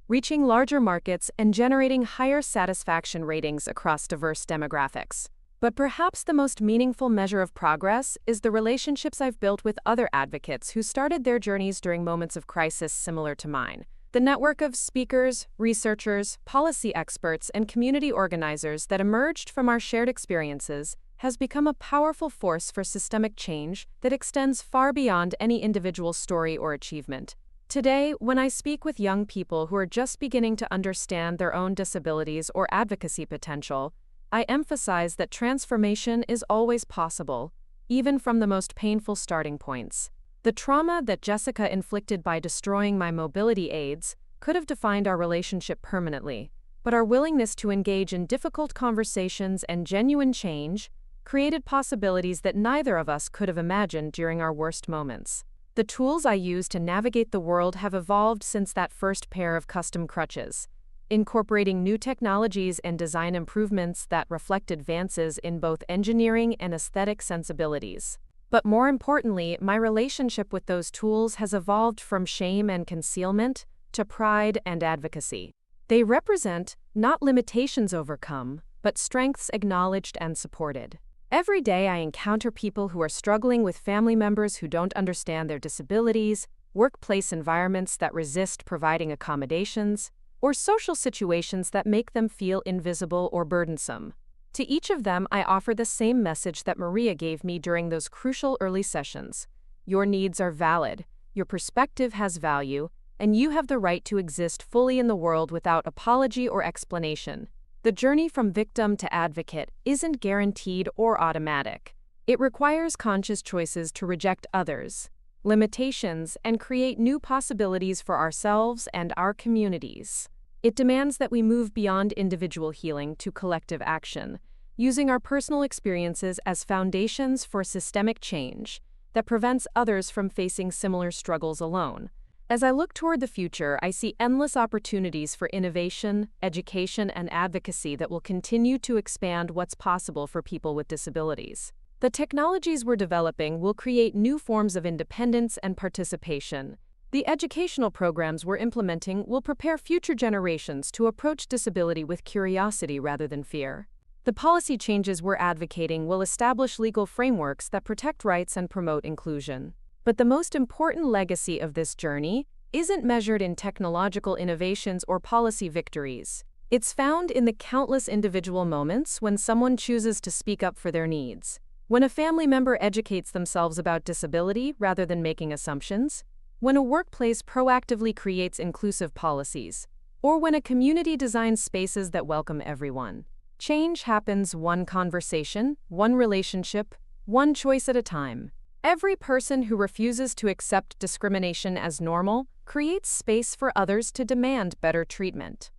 reaching larger markets and generating higher satisfaction ratings across diverse demographics. But perhaps the most meaningful measure of progress is the relationships I've built with other advocates who started their journeys during moments of crisis similar to mine. The network of speakers, researchers, policy experts, and community organizers that emerged from our shared experiences has become a powerful force for systemic change that extends far beyond any individual story or achievement. Today, when I speak with young people who are just beginning to understand their own disabilities or advocacy potential, I emphasize that transformation is always possible, even from the most painful starting points. The trauma that Jessica inflicted by destroying my mobility aids could have defined our relationship permanently, but our willingness to engage in difficult conversations and genuine change created possibilities that neither of us could have imagined during our worst moments. The tools I use to navigate the world have evolved since that first pair of custom crutches, incorporating new technologies and design improvements that reflect advances in both engineering and aesthetic sensibilities. But more importantly, my relationship with those tools has evolved from shame and concealment to pride and advocacy. They represent not limitations overcome, but strengths acknowledged and supported. Every day I encounter people who are struggling with family members who don't understand their disabilities, workplace environments that resist providing accommodations, or social situations that make them feel invisible or burdensome. To each of them, I offer the same message that Maria gave me during those crucial early sessions. Your needs are valid, your perspective has value, and you have the right to exist fully in the world without apology or explanation. The journey from victim to advocate isn't guaranteed or automatic. It requires conscious choices to reject others, limitations, and create new possibilities for ourselves and our communities. It demands that we move beyond individual healing to collective action, using our personal experiences as foundations for systemic change that prevents others from facing similar struggles alone. As I look toward the future, I see endless opportunities for innovation, education, and advocacy that will continue to expand what's possible for people with disabilities. The technologies we're developing will create new forms of independence and participation. The educational programs we're implementing will prepare future generations to approach disability with curiosity rather than fear. The policy changes we're advocating will establish legal frameworks that protect rights and promote inclusion. But the most important legacy of this journey isn't measured in technological innovations or policy victories. It's found in the countless individual moments when someone chooses to speak up for their needs. When a family member educates themselves about disability rather than making assumptions, when a workplace proactively creates inclusive policies, or when a community designs spaces that welcome everyone. Change happens one conversation, one relationship, one choice at a time. Every person who refuses to accept discrimination as normal creates space for others to demand better treatment.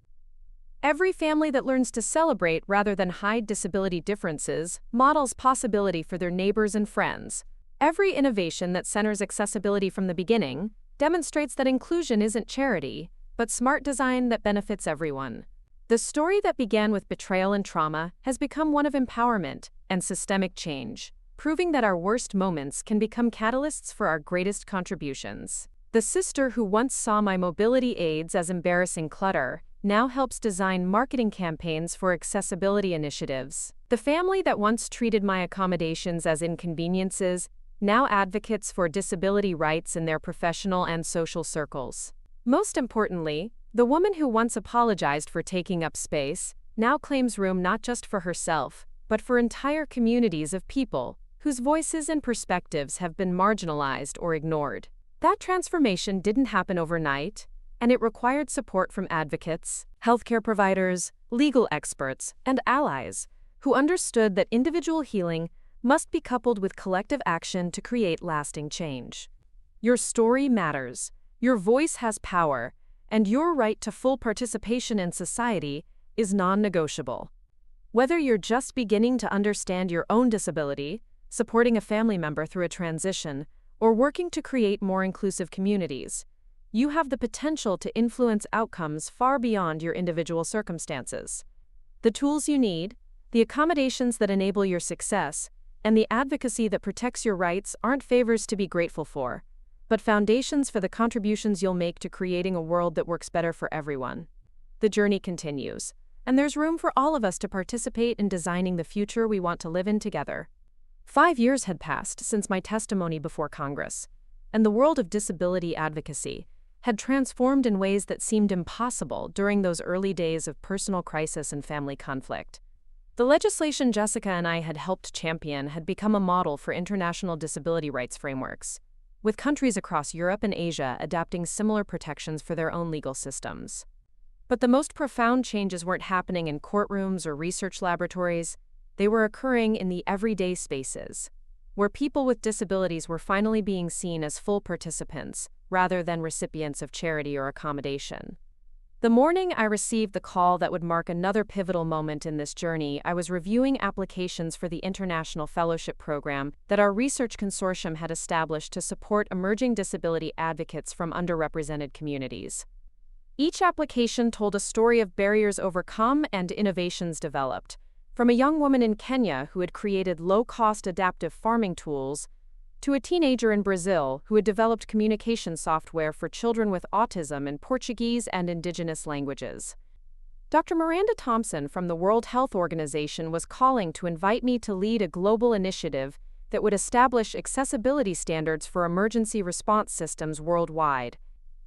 Every family that learns to celebrate rather than hide disability differences models possibility for their neighbors and friends. Every innovation that centers accessibility from the beginning demonstrates that inclusion isn't charity, but smart design that benefits everyone. The story that began with betrayal and trauma has become one of empowerment and systemic change, proving that our worst moments can become catalysts for our greatest contributions. The sister who once saw my mobility aids as embarrassing clutter now helps design marketing campaigns for accessibility initiatives. The family that once treated my accommodations as inconveniences now advocates for disability rights in their professional and social circles. Most importantly, the woman who once apologized for taking up space now claims room not just for herself, but for entire communities of people whose voices and perspectives have been marginalized or ignored. That transformation didn't happen overnight, and it required support from advocates, healthcare providers, legal experts, and allies who understood that individual healing must be coupled with collective action to create lasting change. Your story matters, your voice has power, and your right to full participation in society is non-negotiable. Whether you're just beginning to understand your own disability, supporting a family member through a transition, or working to create more inclusive communities, you have the potential to influence outcomes far beyond your individual circumstances. The tools you need, the accommodations that enable your success, and the advocacy that protects your rights aren't favors to be grateful for, but foundations for the contributions you'll make to creating a world that works better for everyone. The journey continues, and there's room for all of us to participate in designing the future we want to live in together. 5 years had passed since my testimony before Congress, and the world of disability advocacy had transformed in ways that seemed impossible during those early days of personal crisis and family conflict. The legislation Jessica and I had helped champion had become a model for international disability rights frameworks, with countries across Europe and Asia adapting similar protections for their own legal systems. But the most profound changes weren't happening in courtrooms or research laboratories. They were occurring in the everyday spaces, where people with disabilities were finally being seen as full participants rather than recipients of charity or accommodation. The morning I received the call that would mark another pivotal moment in this journey, I was reviewing applications for the International Fellowship Program that our research consortium had established to support emerging disability advocates from underrepresented communities. Each application told a story of barriers overcome and innovations developed, from a young woman in Kenya who had created low-cost adaptive farming tools to a teenager in Brazil who had developed communication software for children with autism in Portuguese and indigenous languages. Dr. Miranda Thompson from the World Health Organization was calling to invite me to lead a global initiative that would establish accessibility standards for emergency response systems worldwide.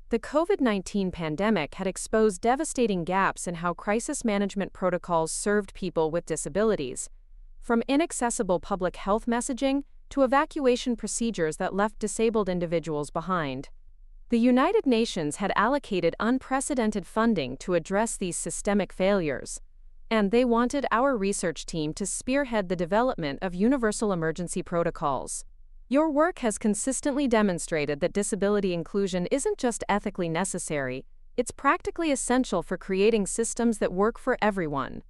The COVID-19 pandemic had exposed devastating gaps in how crisis management protocols served people with disabilities, from inaccessible public health messaging to evacuation procedures that left disabled individuals behind. The United Nations had allocated unprecedented funding to address these systemic failures, and they wanted our research team to spearhead the development of universal emergency protocols. Your work has consistently demonstrated that disability inclusion isn't just ethically necessary, it's practically essential for creating systems that work for everyone,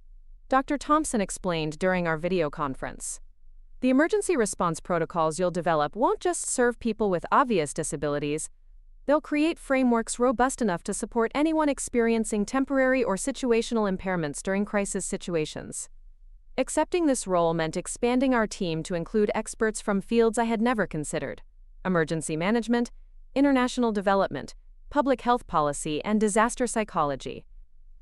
Dr. Thompson explained during our video conference. The emergency response protocols you'll develop won't just serve people with obvious disabilities. They'll create frameworks robust enough to support anyone experiencing temporary or situational impairments during crisis situations. Accepting this role meant expanding our team to include experts from fields I had never considered: emergency management, international development, public health policy, and disaster psychology.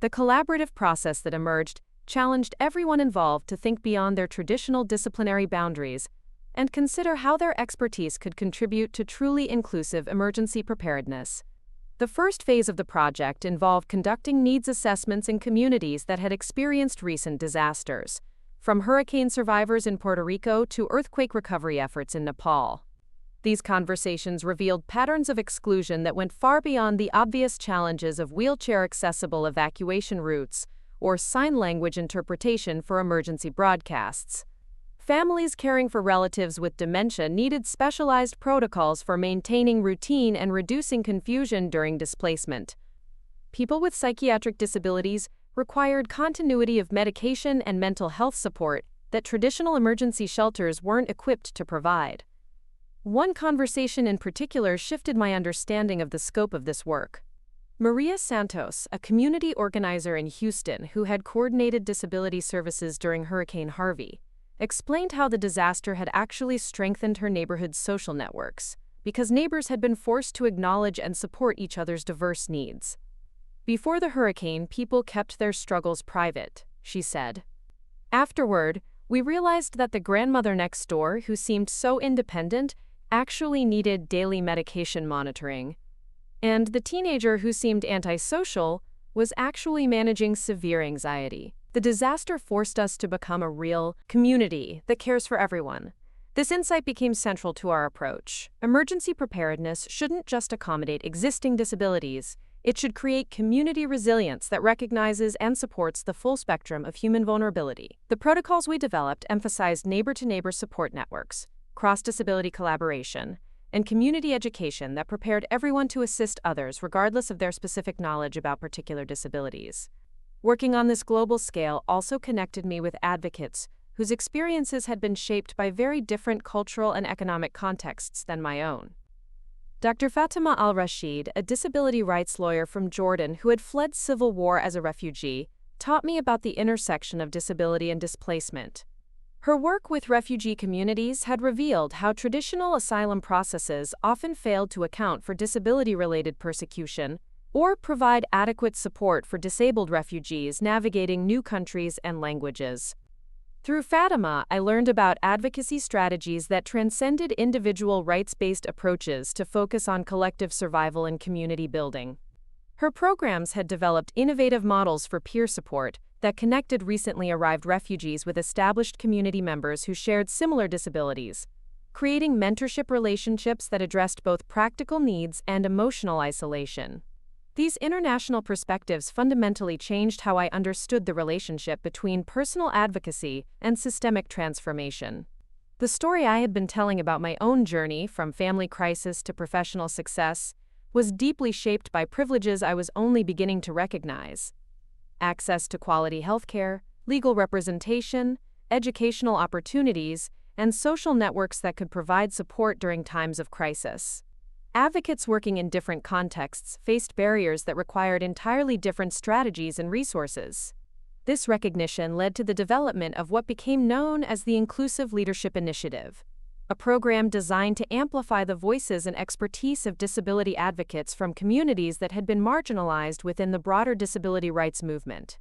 The collaborative process that emerged challenged everyone involved to think beyond their traditional disciplinary boundaries and consider how their expertise could contribute to truly inclusive emergency preparedness. The first phase of the project involved conducting needs assessments in communities that had experienced recent disasters, from hurricane survivors in Puerto Rico to earthquake recovery efforts in Nepal. These conversations revealed patterns of exclusion that went far beyond the obvious challenges of wheelchair-accessible evacuation routes or sign language interpretation for emergency broadcasts. Families caring for relatives with dementia needed specialized protocols for maintaining routine and reducing confusion during displacement. People with psychiatric disabilities required continuity of medication and mental health support that traditional emergency shelters weren't equipped to provide. One conversation in particular shifted my understanding of the scope of this work. Maria Santos, a community organizer in Houston who had coordinated disability services during Hurricane Harvey, explained how the disaster had actually strengthened her neighborhood's social networks, because neighbors had been forced to acknowledge and support each other's diverse needs. Before the hurricane, people kept their struggles private, she said. Afterward, we realized that the grandmother next door, who seemed so independent, actually needed daily medication monitoring. And the teenager who seemed antisocial was actually managing severe anxiety. The disaster forced us to become a real community that cares for everyone. This insight became central to our approach. Emergency preparedness shouldn't just accommodate existing disabilities. It should create community resilience that recognizes and supports the full spectrum of human vulnerability. The protocols we developed emphasized neighbor-to-neighbor support networks, cross-disability collaboration, and community education that prepared everyone to assist others regardless of their specific knowledge about particular disabilities. Working on this global scale also connected me with advocates whose experiences had been shaped by very different cultural and economic contexts than my own. Dr. Fatima al-Rashid, a disability rights lawyer from Jordan who had fled civil war as a refugee, taught me about the intersection of disability and displacement. Her work with refugee communities had revealed how traditional asylum processes often failed to account for disability-related persecution or provide adequate support for disabled refugees navigating new countries and languages. Through Fatima, I learned about advocacy strategies that transcended individual rights-based approaches to focus on collective survival and community building. Her programs had developed innovative models for peer support that connected recently arrived refugees with established community members who shared similar disabilities, creating mentorship relationships that addressed both practical needs and emotional isolation. These international perspectives fundamentally changed how I understood the relationship between personal advocacy and systemic transformation. The story I had been telling about my own journey from family crisis to professional success was deeply shaped by privileges I was only beginning to recognize: access to quality healthcare, legal representation, educational opportunities, and social networks that could provide support during times of crisis. Advocates working in different contexts faced barriers that required entirely different strategies and resources. This recognition led to the development of what became known as the Inclusive Leadership Initiative, a program designed to amplify the voices and expertise of disability advocates from communities that had been marginalized within the broader disability rights movement.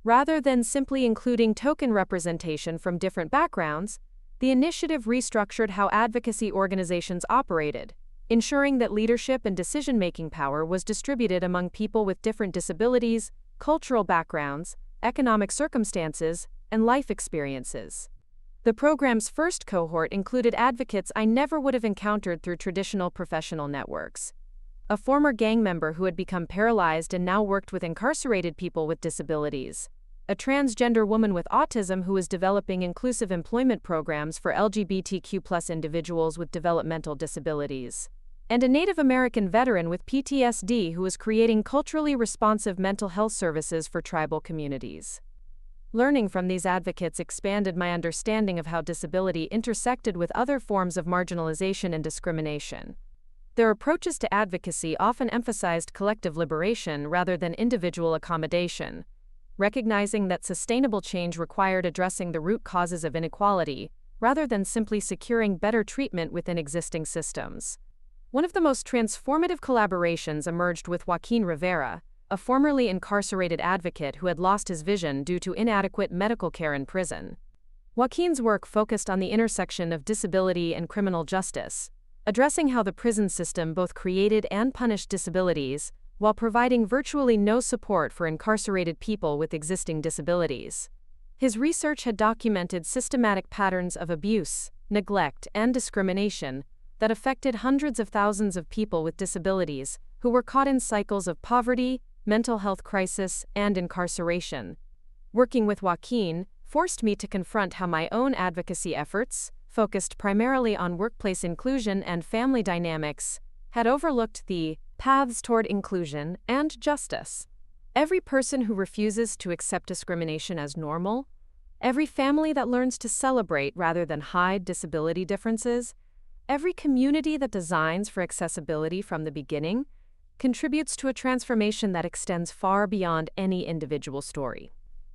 Rather than simply including token representation from different backgrounds, the initiative restructured how advocacy organizations operated, ensuring that leadership and decision-making power was distributed among people with different disabilities, cultural backgrounds, economic circumstances, and life experiences. The program's first cohort included advocates I never would have encountered through traditional professional networks. A former gang member who had become paralyzed and now worked with incarcerated people with disabilities. A transgender woman with autism who was developing inclusive employment programs for LGBTQ+ individuals with developmental disabilities. And a Native American veteran with PTSD who was creating culturally responsive mental health services for tribal communities. Learning from these advocates expanded my understanding of how disability intersected with other forms of marginalization and discrimination. Their approaches to advocacy often emphasized collective liberation rather than individual accommodation, recognizing that sustainable change required addressing the root causes of inequality, rather than simply securing better treatment within existing systems. One of the most transformative collaborations emerged with Joaquin Rivera, a formerly incarcerated advocate who had lost his vision due to inadequate medical care in prison. Joaquin's work focused on the intersection of disability and criminal justice, addressing how the prison system both created and punished disabilities, while providing virtually no support for incarcerated people with existing disabilities. His research had documented systematic patterns of abuse, neglect, and discrimination that affected hundreds of thousands of people with disabilities who were caught in cycles of poverty, mental health crisis, and incarceration. Working with Joaquin forced me to confront how my own advocacy efforts, focused primarily on workplace inclusion and family dynamics, had overlooked the paths toward inclusion and justice. Every person who refuses to accept discrimination as normal, every family that learns to celebrate rather than hide disability differences, every community that designs for accessibility from the beginning, contributes to a transformation that extends far beyond any individual story.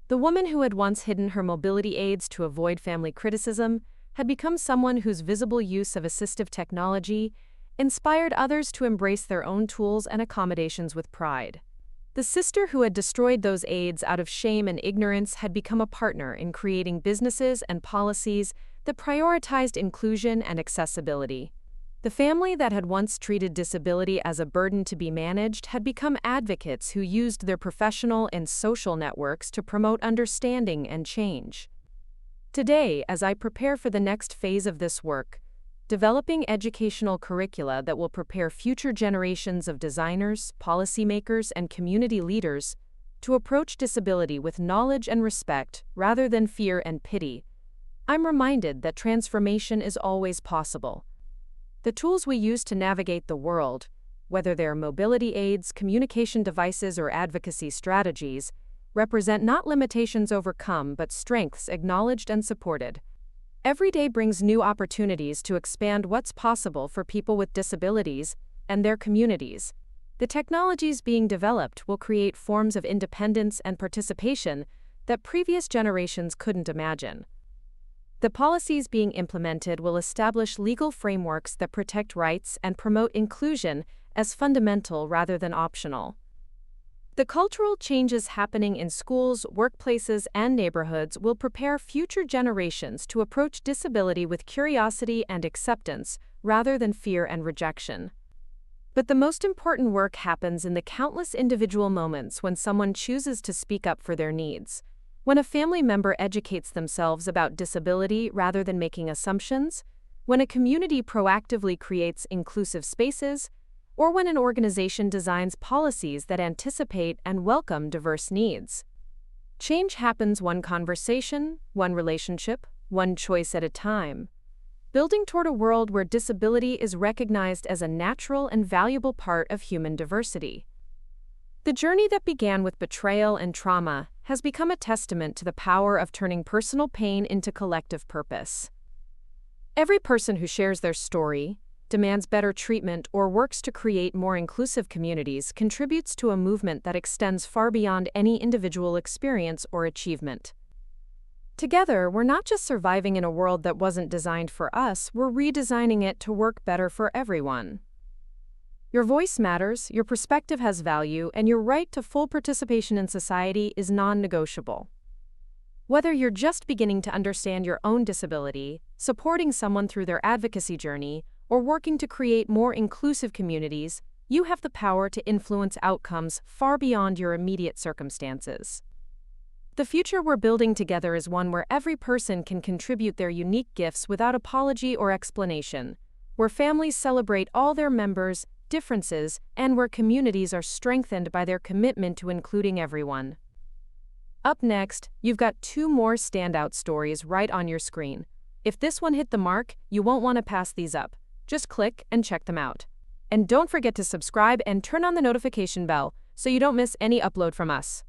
The woman who had once hidden her mobility aids to avoid family criticism had become someone whose visible use of assistive technology inspired others to embrace their own tools and accommodations with pride. The sister who had destroyed those aids out of shame and ignorance had become a partner in creating businesses and policies that prioritized inclusion and accessibility. The family that had once treated disability as a burden to be managed had become advocates who used their professional and social networks to promote understanding and change. Today, as I prepare for the next phase of this work, developing educational curricula that will prepare future generations of designers, policymakers, and community leaders to approach disability with knowledge and respect rather than fear and pity, I'm reminded that transformation is always possible. The tools we use to navigate the world, whether they're mobility aids, communication devices, or advocacy strategies, represent not limitations overcome but strengths acknowledged and supported. Every day brings new opportunities to expand what's possible for people with disabilities and their communities. The technologies being developed will create forms of independence and participation that previous generations couldn't imagine. The policies being implemented will establish legal frameworks that protect rights and promote inclusion as fundamental rather than optional. The cultural changes happening in schools, workplaces, and neighborhoods will prepare future generations to approach disability with curiosity and acceptance rather than fear and rejection. But the most important work happens in the countless individual moments when someone chooses to speak up for their needs. When a family member educates themselves about disability rather than making assumptions, when a community proactively creates inclusive spaces, or when an organization designs policies that anticipate and welcome diverse needs. Change happens one conversation, one relationship, one choice at a time, building toward a world where disability is recognized as a natural and valuable part of human diversity. The journey that began with betrayal and trauma has become a testament to the power of turning personal pain into collective purpose. Every person who shares their story, demands better treatment, or works to create more inclusive communities contributes to a movement that extends far beyond any individual experience or achievement. Together, we're not just surviving in a world that wasn't designed for us, we're redesigning it to work better for everyone. Your voice matters, your perspective has value, and your right to full participation in society is non-negotiable. Whether you're just beginning to understand your own disability, supporting someone through their advocacy journey, or working to create more inclusive communities, you have the power to influence outcomes far beyond your immediate circumstances. The future we're building together is one where every person can contribute their unique gifts without apology or explanation, where families celebrate all their members' differences, and where communities are strengthened by their commitment to including everyone. Up next, you've got 2 more standout stories right on your screen. If this one hit the mark, you won't want to pass these up. Just click and check them out. And don't forget to subscribe and turn on the notification bell so you don't miss any upload from us.